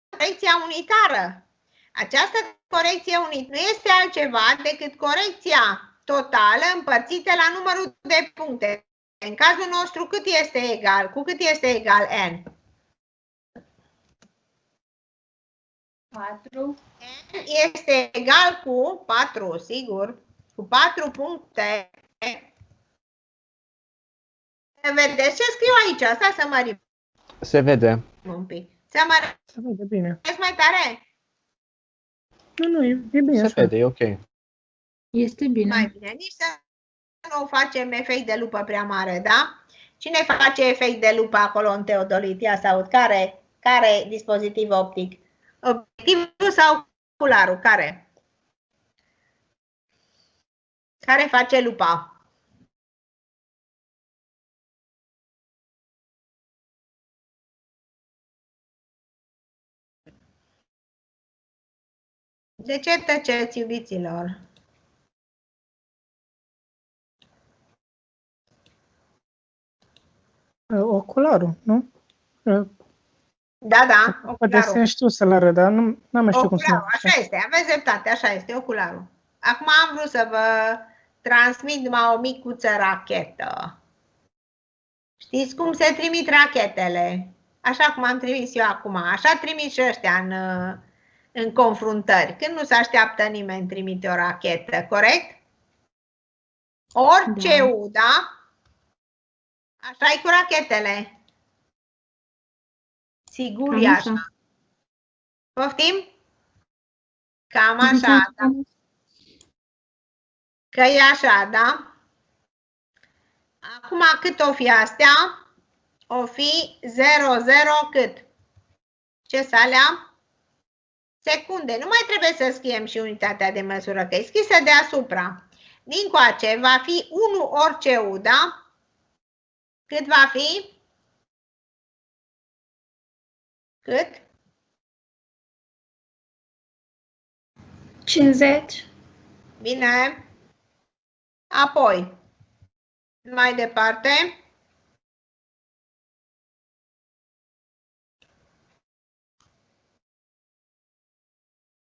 corecția unitară. Această corecție unitară nu este altceva decât corecția totală împărțită la numărul de puncte. În cazul nostru, cât este egal? Cu cât este egal n? 4. N este egal cu 4, sigur, cu 4 puncte. Vedeți ce scriu aici? Asta să mărim Se vede. un pic. Să mărim Se vede bine. mai tare? Nu, e bine Se așa. vede, e ok. Este bine. Mai bine. Nici să nu facem efect de lupă prea mare, da? Cine face efect de lupă acolo în teodolit? Ia să aud. Care dispozitiv optic? Obiectivul sau ocularul? Care? Care face lupa? De ce tăceți, iubiților? Ocularul, nu? Da, da, Pe ocularul. desen știu să-l arăt, dar nu mai știu cum să Ocularul, așa este, aveți dreptate, așa este, ocularul. Acum am vrut să vă transmit numai o micuță rachetă. Știți cum se trimit rachetele? Așa cum am trimis eu acum, așa trimit și ăștia în confruntări. Când nu se așteaptă nimeni, trimite o rachetă, corect? Orice U, da? Așa e cu rachetele. Sigur e așa. Poftim? Cam așa, da? Că e așa, da? Acum cât o fi astea? O fi 0,0 cât? Ce să alea? Secunde. Nu mai trebuie să scriem și unitatea de măsură, că e scrisă deasupra. Dincoace va fi 1 orice U, da? Cât va fi? Cât? 50. Bine. Apoi, mai departe.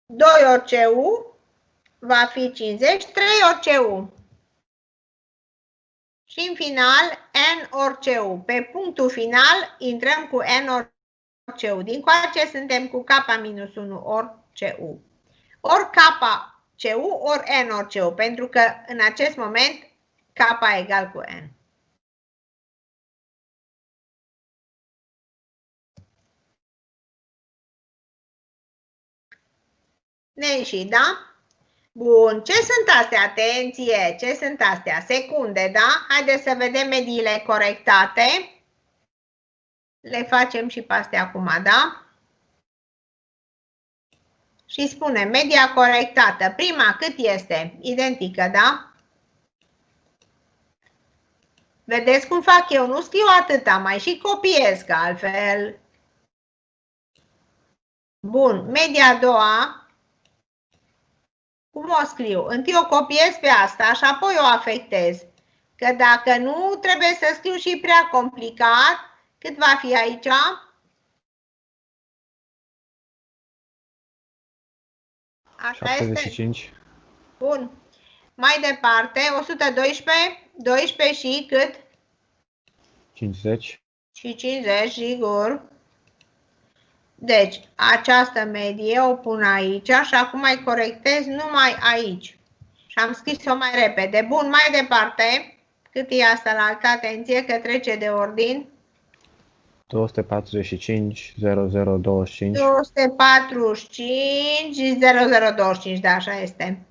Doi orice U va fi 50, 3 orice U. Și în final, N orice U. Pe punctul final intrăm cu N orice U. Dincoace suntem cu K minus 1 orice U. Ori K CU ori N orice U, pentru că în acest moment K egal cu N. Neșit, da? Bun, ce sunt astea? Atenție, ce sunt astea? Secunde, da? Haideți să vedem mediile corectate. Le facem și pe astea acum, da? Și spunem media corectată. Prima cât este? Identică, da? Vedeți cum fac eu? Nu scriu atâta, mai și copiez, că altfel. Bun, media a doua. Cum o scriu? Întâi o copiez pe asta și apoi o afectez. Că dacă nu, trebuie să scriu și prea complicat. Cât va fi aici? Așa 75. este. Bun. Mai departe, 112, 12 și cât? 50. Și 50, sigur. Deci, această medie o pun aici și acum mai corectez numai aici. Și am scris-o mai repede. Bun, mai departe, cât e asta la altă? Atenție că trece de ordin. 245, 0025. 245, 0025, da, așa este.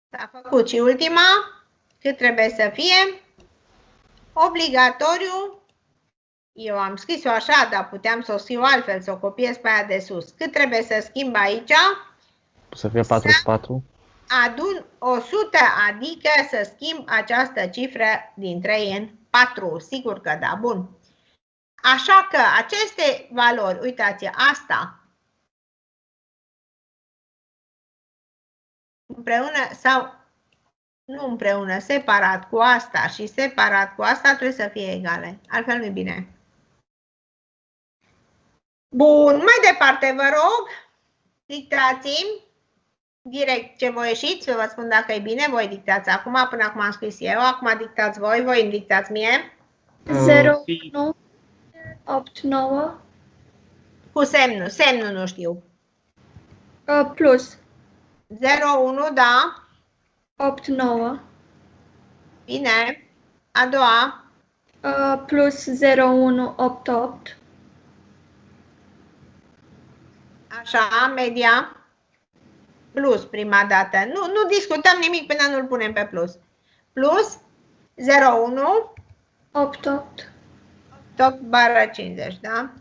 S-a făcut și ultima, cât trebuie să fie, obligatoriu, eu am scris-o așa, dar puteam să o scriu altfel, să o copiez pe aia de sus. Cât trebuie să schimb aici? Să fie 44. Adun 100, adică să schimb această cifră din 3 în 4. Sigur că da, bun. Așa că aceste valori, uitați, asta împreună sau nu împreună, separat cu asta și separat cu asta trebuie să fie egale. Altfel nu-i bine. Bun, mai departe vă rog, dictați-mi direct ce voi ieșiți, să vă spun dacă e bine, voi dictați acum, până acum am scris eu, acum dictați voi, voi îmi dictați mie. 0, 1, 8, 9. Cu semnul nu știu. Plus 0, 1, da, 8, 9. bine. A doua, Plus 0, 1, 8, 8. așa, media, plus prima dată. Nu discutăm nimic până nu-l punem pe plus. Plus 0, 1, 8, 8. 8 bară 50, da?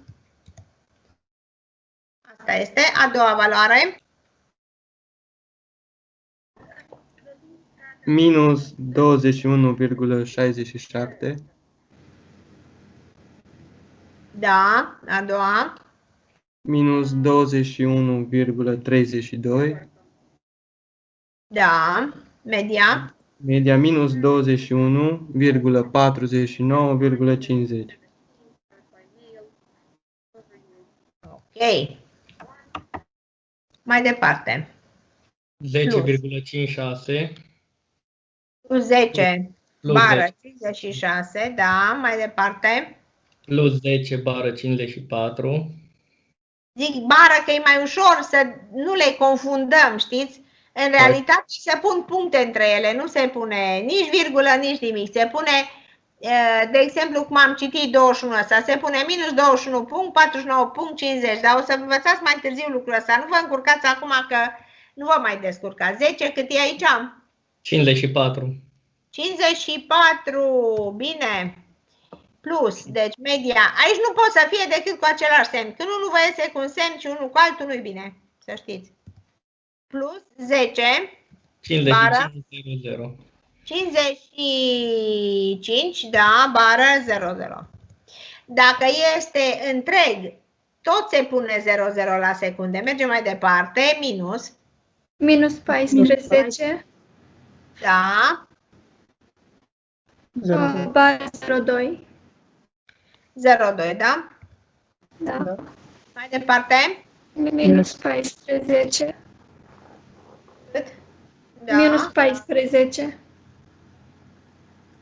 Asta este a doua valoare. Minus 21,67. Da, a doua. Minus 21,32. Da, media. Media minus 21,49,50. Ok. Mai departe. 10,56 Plus 10 plus bară 10, 56, da, mai departe. plus 10 bară 54, Zic bară că e mai ușor să nu le confundăm, știți? În realitate se pun puncte între ele, nu se pune nici virgulă, nici nimic. Se pune, de exemplu, cum am citit 21 ăsta, se pune minus 21 punct, 49 punct, 50, dar o să învățați mai târziu lucrul ăsta. Nu vă încurcați acum că nu vă mai descurcați. 10, cât e aici? 54, 54, bine. Plus, deci media, aici nu pot să fie decât cu același semn. Când unul vă iese cu un semn și unul cu altul, nu-i bine, să știți. Plus 10, 55,00. 55, da, bară 00. Dacă este întreg, tot se pune 00 la secunde. Mergem mai departe, minus, Minus 14. da, Bară 02. 02, da? Da. Mai departe, Minus 14. cât? Da. Minus 14.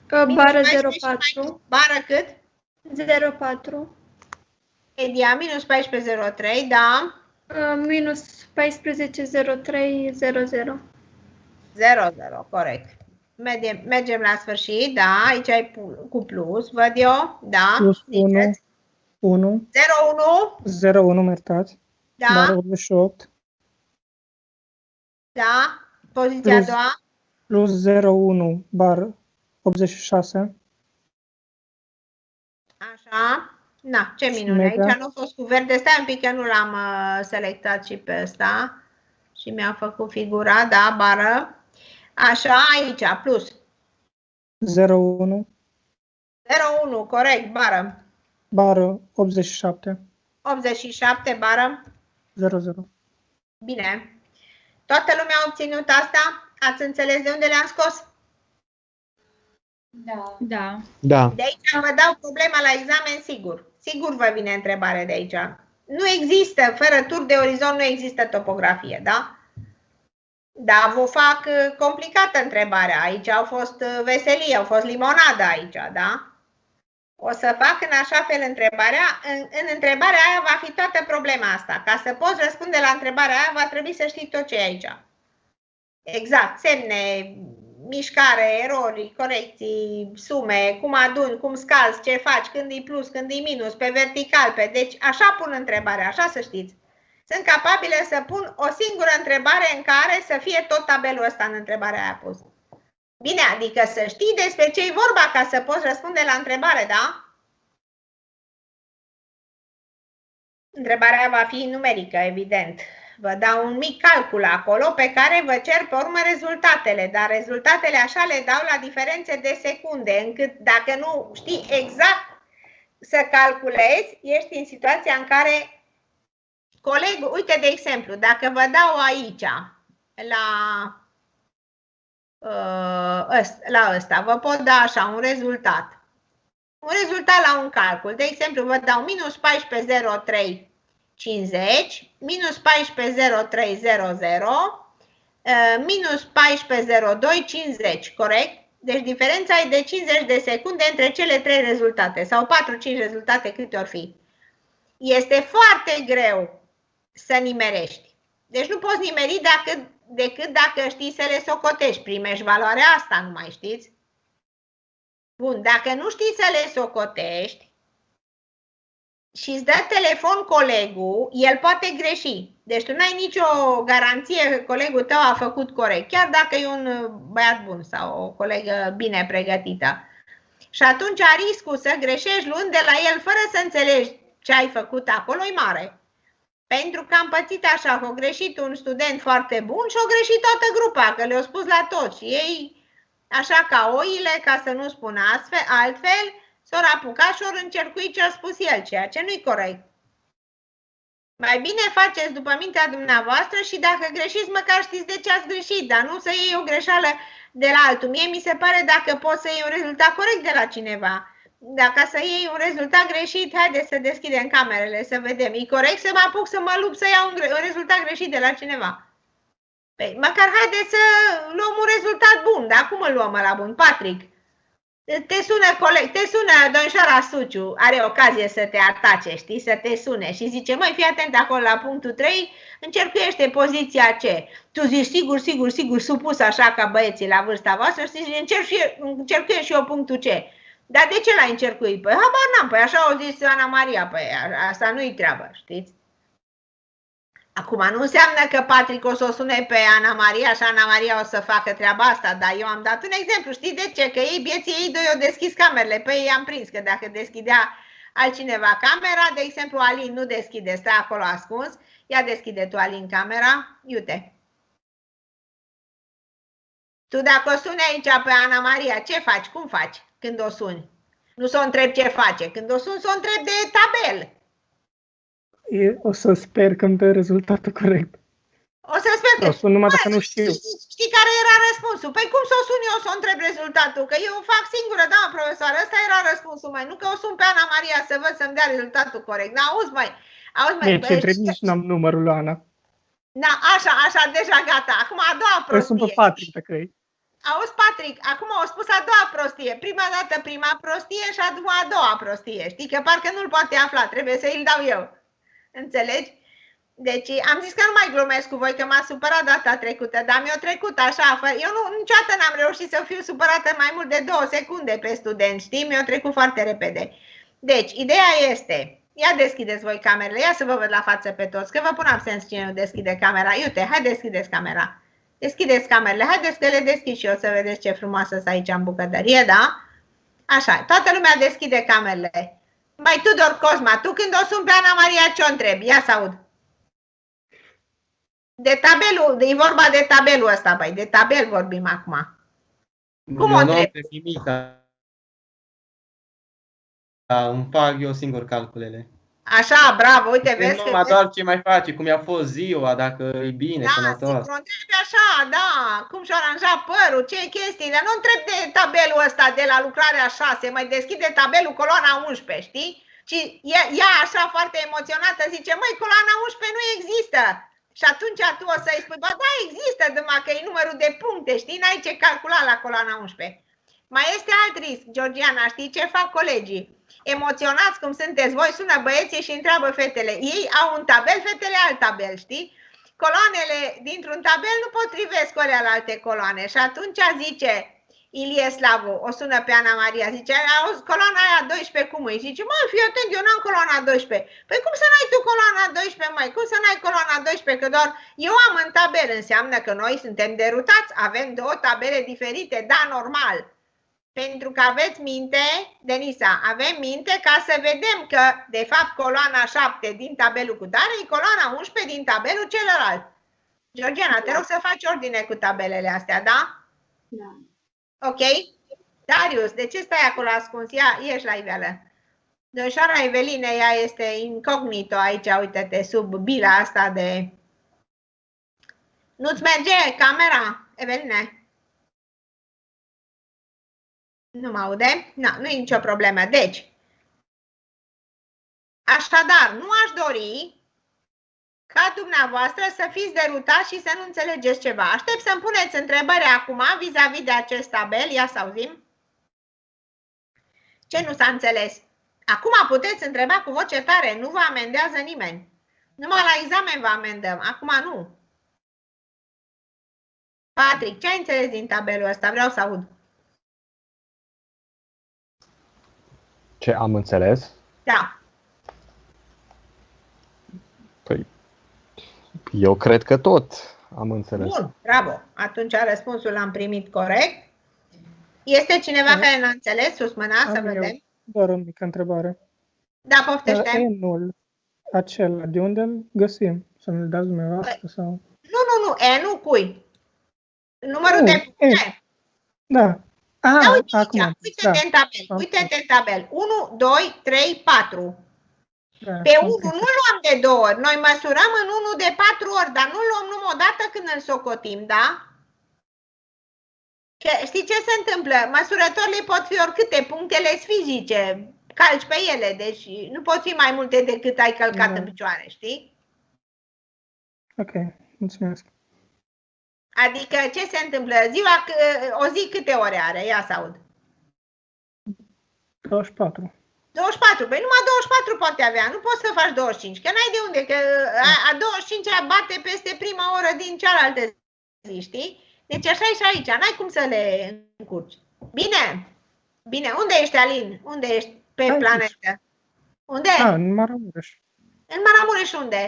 Bară Minus 14 și 04. bară cât? 04. Media, minus 14,03, da. Minus 14,03, 00. 00, corect. Mergem la sfârșit, da, aici ai cu plus, văd eu, da. Plus 1, Ziceți. 1, 01, 01, mă iertați, da, bară 88, da, poziția a plus, doua, plus 01, bară 86, așa, na, ce Și minune, media? aici nu a fost cu verde, stai un pic că nu l-am selectat și pe ăsta și mi-a făcut figura, da, bară, așa, aici, plus, 01, 01, corect, bară, bară 87, 87, bară, 00. bine. Toată lumea a obținut asta? Ați înțeles de unde le-am scos? Da. Da. Da. De aici vă dau problema la examen, sigur. Sigur vă vine întrebare de aici. Nu există, fără tur de orizont, nu există topografie, da? Da, vă fac complicată întrebarea. Aici au fost veselie, au fost limonadă aici, da? O să fac în așa fel întrebarea. În întrebarea aia va fi toată problema asta. Ca să poți răspunde la întrebarea aia, va trebui să știi tot ce e aici. Exact, semne, mișcare, erori, corecții, sume, cum aduni, cum scazi, ce faci, când e plus, când e minus, pe vertical, pe... Deci așa pun întrebarea, așa să știți. Sunt capabilă să pun o singură întrebare în care să fie tot tabelul ăsta în întrebarea aia pus. Bine, adică să știi despre ce e vorba ca să poți răspunde la întrebare, da? Întrebarea va fi numerică, evident. Vă dau un mic calcul acolo pe care vă cer pe urmă rezultatele, dar rezultatele așa le dau la diferențe de secunde, încât dacă nu știi exact să calculezi, ești în situația în care colegul, uite de exemplu, dacă vă dau aici, la ăsta, vă pot da așa un rezultat. Un rezultat la un calcul. De exemplu, vă dau minus 14,0350, minus 14,0300, minus 14,0250, corect? Deci diferența e de 50 de secunde între cele 3 rezultate sau 4-5 rezultate câte ori fi. Este foarte greu să nimerești. Deci nu poți nimeri decât dacă știi să le socotești. Primești valoarea asta, nu mai știți? Bun, dacă nu știi să le socotești și îți dă telefon colegul, el poate greși. Deci tu n-ai nicio garanție că colegul tău a făcut corect, chiar dacă e un băiat bun sau o colegă bine pregătită. Și atunci riscul să greșești luând de la el fără să înțelegi ce ai făcut acolo e mare. Pentru că am pățit așa, că a greșit un student foarte bun și a greșit toată grupa, că le-au spus la toți și ei... Așa ca oile, ca să nu spun altfel, s-au apucat și au încercuit ce a spus el, ceea ce nu-i corect. Mai bine faceți după mintea dumneavoastră și dacă greșiți, măcar știți de ce ați greșit, dar nu să iei o greșeală de la altul. Mie mi se pare dacă poți să iei un rezultat corect de la cineva. Dacă să iei un rezultat greșit, haideți să deschidem camerele, să vedem. E corect să mă apuc să mă lupt să iau un rezultat greșit de la cineva? Păi, măcar haideți să luăm un rezultat bun, dar cum îl luăm la bun? Patrick, te sună domnișoara Suciu, are ocazie să te atace, știi, să te sune și zice, măi, fii atent acolo la punctul 3, încercuiește poziția C. Tu zici, sigur, supus așa ca băieții la vârsta voastră și zici, încercuie și eu punctul C. Dar de ce l-ai încercuit? Păi, habar n-am, păi așa o zis Ana Maria, păi asta nu-i treabă, știți? Acum, nu înseamnă că Patrick o să o sune pe Ana Maria și Ana Maria o să facă treaba asta, dar eu am dat un exemplu. Știi de ce? Că ei doi au deschis camerele. Pe ei am prins că dacă deschidea altcineva camera, de exemplu Alin nu deschide, stă acolo ascuns. Ia deschide tu, Alin, camera. Iute. Tu dacă o suni aici pe Ana Maria, ce faci? Cum faci când o suni? Nu s-o întreb ce face. Când o suni, s-o întreb de tabel. O să sper că îmi dă rezultatul corect. O să sper că... O sun numai dacă nu știu. Știi care era răspunsul? Păi cum să o sun eu să o întreb rezultatul? Că eu fac singură, da, profesoară, ăsta era răspunsul, mai. Nu că o sun pe Ana Maria să văd să-mi dea rezultatul corect. Da, auzi, mai. Deci, între nici n-am numărul lui Ana. Da, așa, deja gata. Acum a doua prostie. Îl sun pe Patrick, dacă e. Auzi, Patrick, acum au spus a doua prostie. Prima dată prima prostie și a doua prostie. Știi că parcă nu-l poate afla, trebuie să îl dau eu. Înțelegi? Deci am zis că nu mai glumesc cu voi, că m-a supărat data trecută, dar mi-a trecut așa. Eu niciodată n-am reușit să fiu supărată mai mult de 2 secunde pe student, știi? Mi-a trecut foarte repede. Deci, ideea este, ia deschideți voi camerele, ia să vă văd la față pe toți, că vă pun absens cine nu deschide camera. Iute, hai deschideți camera. Deschideți camerele, haideți că le deschid și eu să vedeți ce frumoasă sunt aici în bucătărie, da? Așa, toată lumea deschide camerele. Mai Tudor Cosma, tu când o sun pe Ana Maria ce o întrebi? Ia să aud. De tabelul, e vorba de tabelul ăsta, băi, de tabel vorbim acum. Cum o întrebi? Îmi fac eu singur calculele. Așa, bravo, uite, vezi că... doar ce mai face, cum i-a fost ziua, dacă e bine, sănătos. Da, întrebi așa, da, cum și-a aranjat părul, ce chestii, dar nu întrebi de tabelul ăsta de la lucrarea 6, mai deschide tabelul coloana 11, știi? Și ea așa foarte emoționată zice, măi, coloana 11 nu există. Și atunci tu o să-i spui, bă, da, există, numai că e numărul de puncte, știi, n-ai ce calcula la coloana 11. Mai este alt risc, Georgiana, știi ce fac colegii? emoționați cum sunteți voi, sună băieții și întreabă fetele. Ei au un tabel, fetele alt tabel, știi? Coloanele dintr-un tabel nu potrivesc cu alte coloane. Și atunci zice Ilie Slavu, o sună pe Ana Maria, zice, auzi, coloana aia 12 cum e? Zice, mă, fii atent, eu n-am coloana 12. Păi cum să n-ai tu coloana 12, măi? Cum să n-ai coloana 12? Că doar eu am în tabel, înseamnă că noi suntem derutați, avem două tabele diferite, da, normal. Pentru că aveți minte, Denisa, avem minte ca să vedem că, de fapt, coloana 7 din tabelul cu tare e coloana 11 din tabelul celălalt. Georgiana, te rog să faci ordine cu tabelele astea, da? Da. Ok? Darius, de ce stai acolo ascuns? Ia, ieși la iveală. Domnișoara Eveline, ea este incognito aici, uite-te, sub bila asta de... Nu-ți merge camera, Eveline? Nu mă aude? Nu e nicio problemă. Deci, așadar, nu aș dori ca dumneavoastră să fiți derutați și să nu înțelegeți ceva. Aștept să-mi puneți întrebări acum vis-a-vis de acest tabel. Ia să auzim. Ce nu s-a înțeles? Acum puteți întreba cu voce tare. Nu vă amendează nimeni. Numai la examen vă amendăm. Acum nu. Patrick, ce ai înțeles din tabelul ăsta? Vreau să aud. Ce am înțeles? Da. Păi, eu cred că tot am înțeles. Bun, bravo. Atunci răspunsul l-am primit corect. Este cineva care n-a înțeles? Sus mâna, să vedem. Doar o mică întrebare. Da, poftește. N-ul acela, de unde îl găsim? Să ne-l dați dumneavoastră sau... Nu, N-ul cui? Numărul de puncte. Da. Da, uite acum. aici, uite-te în tabel. Uite-te în tabel. 1, 2, 3, 4. Pe 1 nu luăm de 2 ori. Noi măsurăm în 1 de 4 ori, dar nu luăm numai o dată când îl socotim, da? Că, știi ce se întâmplă? Măsurătorile pot fi oricâte, punctele fizice. Calci pe ele, deci nu pot fi mai multe decât ai călcat în picioare, știi? Ok, mulțumesc. Adică ce se întâmplă? O zi câte ore are? Ia să aud. 24. 24. Păi numai 24 poate avea. Nu poți să faci 25. Că n-ai de unde. Că a 25 bate peste prima oră din cealaltă zi, știi? Deci așa e și aici. N-ai cum să le încurci. Bine. Bine. Unde ești, Alin? Unde ești pe planetă? Unde? În Maramureș. În Maramureș unde?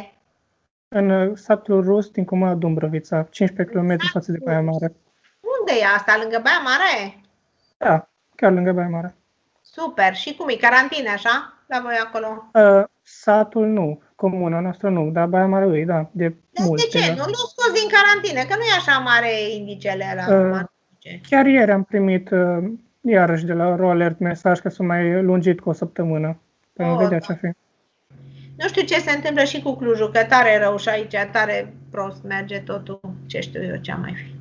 În satul Rus, din Comuna Dumbrăvița, 15 km față de Baia Mare. Unde e asta? Lângă Baia Mare? Da, chiar lângă Baia Mare. Super. Și cum e? Carantină, așa? La voi acolo? Satul nu, comuna noastră nu, dar Baia Mare e, da, de mult. De ce? Nu scos din carantină, că nu e așa mare indicele ăla. Chiar ieri am primit iarăși de la Roalert mesaj că s-a mai lungit cu o săptămână. Păi nu vedea ce-a fi. Nu știu ce se întâmplă și cu Clujul, că tare rău și aici, tare prost merge totul, ce știu eu ce mai fi.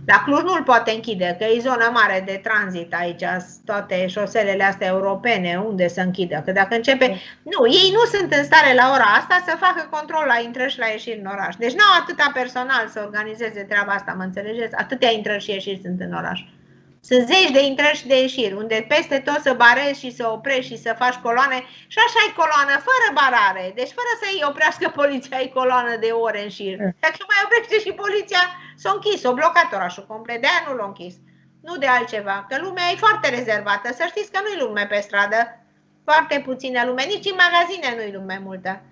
La Cluj nu-l poate închide, că e zonă mare de tranzit aici, toate șoselele astea europene, unde să închidă? Că dacă începe... Nu, ei nu sunt în stare la ora asta să facă control la intrări și la ieșiri în oraș. Deci n-au atâta personal să organizeze treaba asta, mă înțelegeți? Atâtea intrări și ieșiri sunt în oraș. Sunt zeci de intrări și de ieșiri, unde peste tot să barezi și să oprești și să faci coloane. Și așa e coloană, fără barare. Deci fără să-i oprească poliția, e coloană de ore în șir. Dacă mai oprește și poliția, s-a închis, s-a blocat orașul complet. De-aia nu l-a închis. Nu de altceva. Că lumea e foarte rezervată. Să știți că nu-i lume pe stradă. Foarte puțină lume. Nici în magazine nu-i lume multă.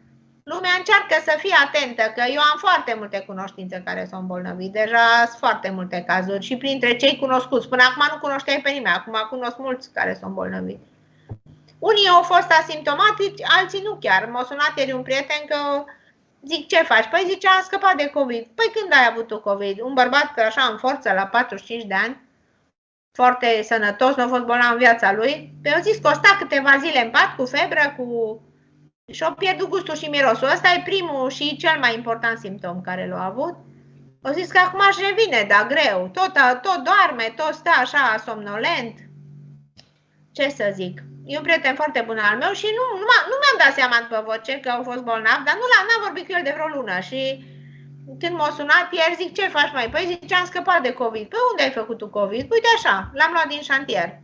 Lumea încearcă să fie atentă, că eu am foarte multe cunoștințe care s-au îmbolnăvit. Deja sunt foarte multe cazuri și printre cei cunoscuți. Până acum nu cunoșteai pe nimeni, acum cunosc mulți care s-au îmbolnăvit. Unii au fost asimptomatici, alții nu chiar. M-a sunat ieri un prieten că zic, ce faci? Păi zice, am scăpat de COVID. Păi când ai avut tu COVID? Un bărbat așa în forță, la 45 de ani, foarte sănătos, nu a fost bolnav în viața lui. Pe eu zis că o sta câteva zile în pat cu febră, și-a pierdut gustul și mirosul. Ăsta e primul și cel mai important simptom care l-a avut. O zis că acum își revine, dar greu. Tot doarme, tot stă așa somnolent. Ce să zic? E un prieten foarte bun al meu și nu mi-am dat seama după voce că au fost bolnav, dar n-am vorbit cu el de vreo lună. Și când m-a sunat ieri, zic, ce faci mai? Păi zice, am scăpat de COVID. Păi unde ai făcut tu COVID? Uite așa, l-am luat din șantier.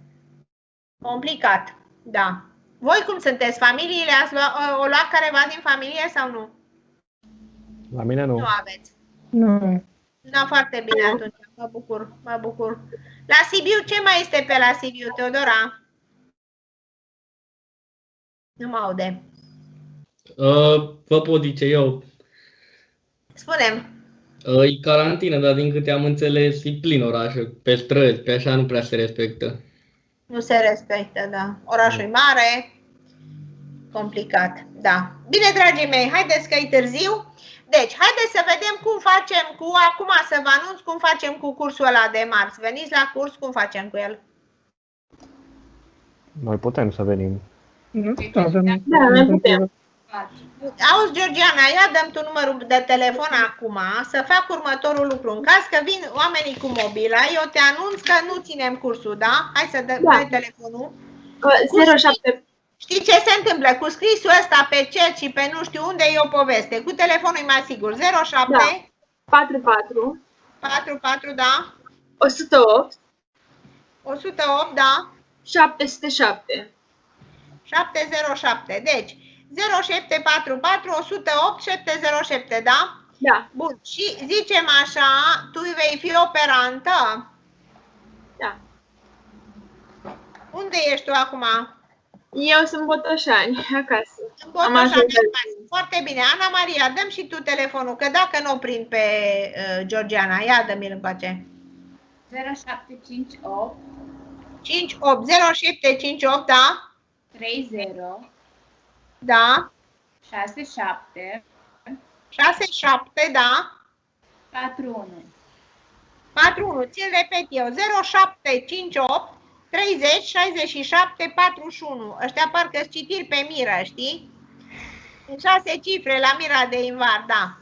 Complicat. Da. Voi cum sunteți? Familiile? O luat careva din familie sau nu? La mine nu. Nu aveți. Nu. Da, foarte bine atunci. Mă bucur, mă bucur. La Sibiu, ce mai este pe la Sibiu, Teodora? Nu mă aude. Vă pot zice eu. Spune-mi. E carantină, dar din câte am înțeles, e plin orașul. Pe străzi, pe așa nu prea se respectă. Nu se respectă, da. Orașul e mare, complicat, da. Bine, dragii mei, haideți că e târziu. Deci, haideți să vedem cum facem acum să vă anunț cum facem cu cursul ăla de marți. Veniți la curs, cum facem cu el? Noi putem să venim. Nu? noi putem. Auzi, Georgiana, ia dăm tu numărul de telefon acum să fac următorul lucru. În caz că vin oamenii cu mobila, eu te anunț că nu ținem cursul, da? Hai să dai telefonul. 07. Știi ce se întâmplă? Cu scrisul ăsta pe chat și pe nu știu unde e o poveste. Cu telefonul e mai sigur. 07 Da. 44 44, da? 108 108, da? 707. 707. Deci, 0744 108 707, da? Da, Bun. Și zicem așa, tu vei fi operantă. da. Unde ești tu acum? Eu sunt Botoșani, acasă. În Botoșani. Foarte bine. Ana Maria, dăm și tu telefonul, că dacă nu o prind pe Georgiana, ia dă-mi-l încoace. 0758 58 0758, da? 30 Da. 67 67, da. 41. 41, ți-l repet eu. 0758 30 67 41. Ăștia parcă-s citiri pe Mira, știi? În 6 cifre la Mira de Invar, da.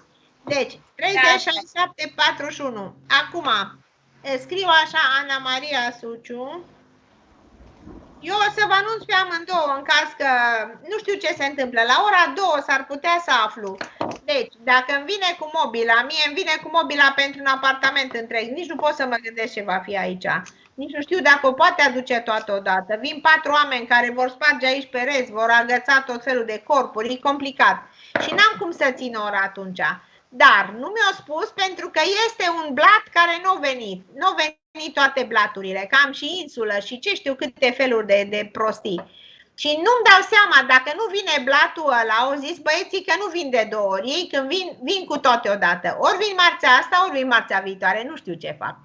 Deci, 30 67 41. Acum, scriu așa Ana Maria Suciu. Eu o să vă anunț pe amândouă în caz că nu știu ce se întâmplă. La ora 2 s-ar putea să aflu. Deci, dacă îmi vine cu mobila, mie îmi vine cu mobila pentru un apartament întreg. Nici nu pot să mă gândesc ce va fi aici. Nici nu știu dacă o poate aduce toată odată. Vin 4 oameni care vor sparge aici pereți, vor agăța tot felul de corpuri. E complicat. Și n-am cum să țin ora atunci. Dar nu mi-au spus pentru că este un blat care nu a venit. Nu au venit toate blaturile, că am și insulă și ce știu câte feluri de prostii. Și nu-mi dau seama, dacă nu vine blatul ăla, au zis băieții că nu vin de 2 ori, ei când vin cu toate odată. Ori vin marțea asta, ori vin marțea viitoare, nu știu ce fac.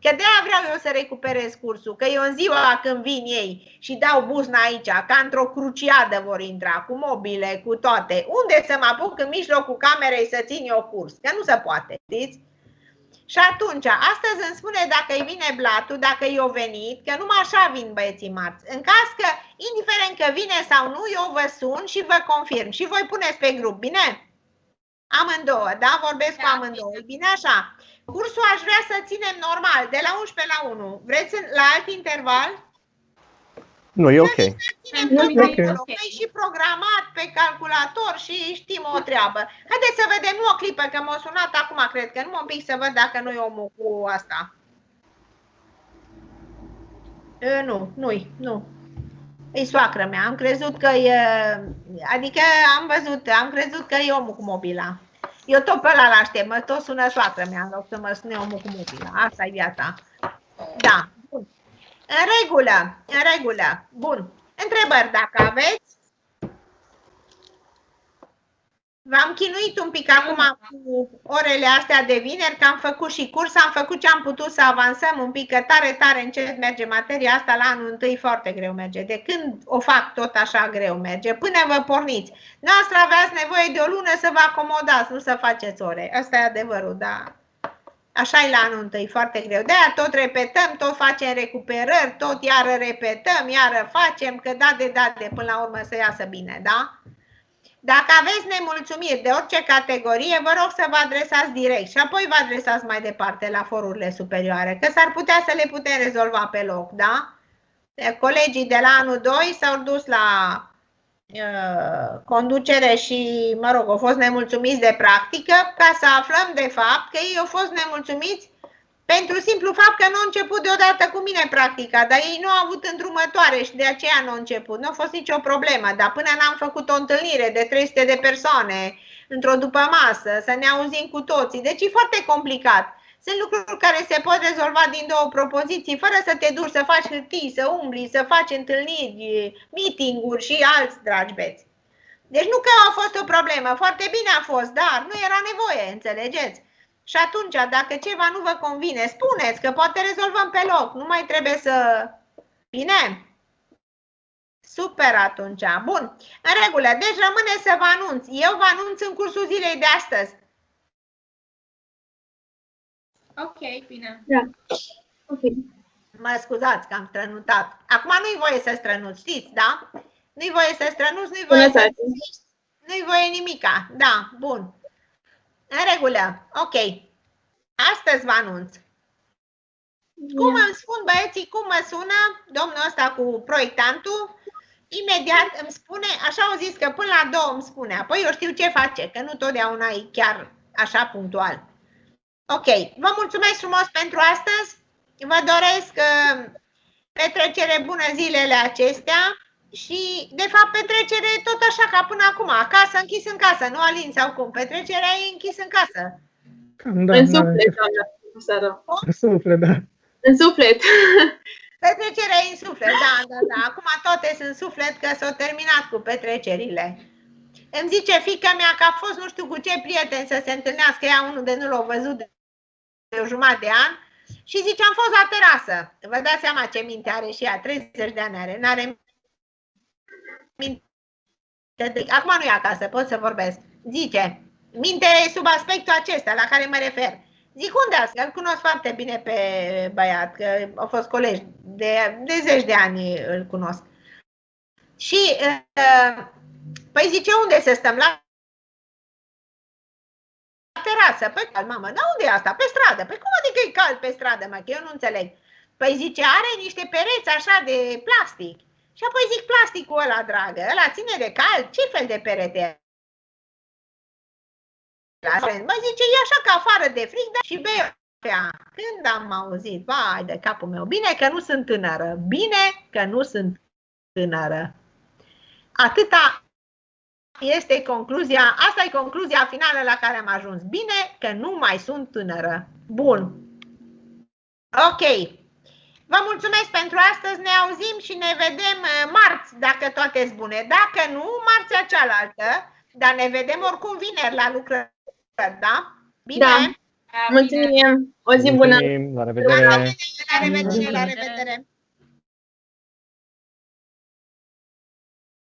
Că de-aia vreau eu să recuperez cursul, că eu în ziua când vin ei și dau buzna aici, ca într-o cruciadă vor intra, cu mobile, cu toate. Unde să mă apuc în mijlocul camerei să țin eu curs? Că nu se poate, știți? Și atunci, astăzi îmi spune dacă îi vine blatul, dacă i-o venit, că numai așa vin băieții marți. În caz că, indiferent că vine sau nu, eu vă sun și vă confirm. Și voi puneți pe grup, bine? Amândouă, da? Vorbesc cu amândouă. Bine așa? Cursul aș vrea să ținem normal, de la 11 la 1. Vreți la alt interval? Nu, e ok. E și programat pe calculator și știm o treabă. Haideți să vedem, nu o clipă, că m-a sunat acum, cred că nu mă pic să văd dacă nu-i omul cu asta. Nu. E soacră mea, am crezut că e, adică am crezut că e omul cu mobila. Eu tot pe ăla l-aștept, mă tot sună soacră mea, în loc să mă sune omul cu mobila. Asta e viața. Da, bun. În regulă. Bun. Întrebări dacă aveți. V-am chinuit un pic acum cu orele astea de vineri, că am făcut și curs, am făcut ce am putut să avansăm un pic, că tare încet merge materia asta, la anul întâi foarte greu merge. De când o fac tot așa greu merge, până vă porniți. Noastră aveați nevoie de o lună să vă acomodați, nu să faceți ore. Asta e adevărul, da. Așa e la anul întâi, foarte greu. De-aia tot repetăm, tot facem recuperări, tot iară repetăm, iară facem, că de până la urmă să iasă bine, da? Dacă aveți nemulțumiri de orice categorie, vă rog să vă adresați direct și apoi vă adresați mai departe la forurile superioare, că s-ar putea să le putem rezolva pe loc, da? Colegii de la anul 2 s-au dus la conducere și, mă rog, au fost nemulțumiți de practică, ca să aflăm de fapt că ei au fost nemulțumiți Pentru simplu fapt că nu a început deodată cu mine practica, dar ei nu au avut îndrumătoare și de aceea nu a început. Nu a fost nicio problemă, dar până n-am făcut o întâlnire de 300 de persoane într-o dupămasă, să ne auzim cu toții, deci e foarte complicat. Sunt lucruri care se pot rezolva din două propoziții, fără să te duci să faci hârtii, să umbli, să faci întâlniri, meeting-uri și alți dragi beți. Deci nu că a fost o problemă, foarte bine a fost, dar nu era nevoie, înțelegeți? Și atunci, dacă ceva nu vă convine, spuneți că poate rezolvăm pe loc, nu mai trebuie să... Bine? Super atunci, bun. În regulă, deci rămâne să vă anunț. Eu vă anunț în cursul zilei de astăzi. Ok, bine. Da. Ok. Mă scuzați că am strănutat. Acum nu-i voie să strănuți, știți, da? Nu-i voie să strănuți, nu-i voie să... Nu-i voie nimica. Da, bun. În regulă, ok. Astăzi vă anunț. Cum îmi spun băieții, cum mă sună domnul ăsta cu proiectantul, imediat îmi spune, așa au zis că până la 2 îmi spune, apoi eu știu ce face, că nu totdeauna e chiar așa punctual. Ok, vă mulțumesc frumos pentru astăzi, vă doresc petrecere bună zilele acestea și, de fapt, petrecere tot așa ca până acum, acasă, închis în casă, nu Alin sau cum, petrecerea e închis în casă. Da, În suflet, doamna. În suflet, da. În suflet. Petrecerea e în suflet, da. Acum toate sunt suflet că s-au terminat cu petrecerile. Îmi zice fiica mea că a fost nu știu cu ce prieten să se întâlnească, ea unul de nu l-a văzut de o jumătate de an și zice am fost la terasă. Vă dați seama ce minte are și ea, 30 de ani are, n-are minte. Acum nu e acasă, pot să vorbesc. Zice, minte sub aspectul acesta la care mă refer. Zic, unde ați? Îl cunosc foarte bine pe băiat, că au fost colegi, de 10 de ani îl cunosc. Și, păi zice, unde să stăm? La terasă. Păi cald, mamă, dar unde e asta? Pe stradă. Păi cum adică e cald pe stradă, mă, că eu nu înțeleg. Păi zice, are niște pereți așa de plastic. Și apoi zic, plasticul ăla, dragă, ăla ține de cald? Ce fel de perete? Mă zice, e așa ca afară de frig, dar și bea. Când am auzit, vai de capul meu, bine că nu sunt tânără, bine că nu sunt tânără. Atâta este concluzia, asta e concluzia finală la care am ajuns. Bine că nu mai sunt tânără. Bun. Ok. Vă mulțumesc pentru astăzi, ne auzim și ne vedem marți, dacă toate sunt bune. Dacă nu, marțea cealaltă, dar ne vedem oricum vineri la lucrări. Da? Bine? Da. Mulțumim! O zi bună! Mulțumim, la revedere! La revedere!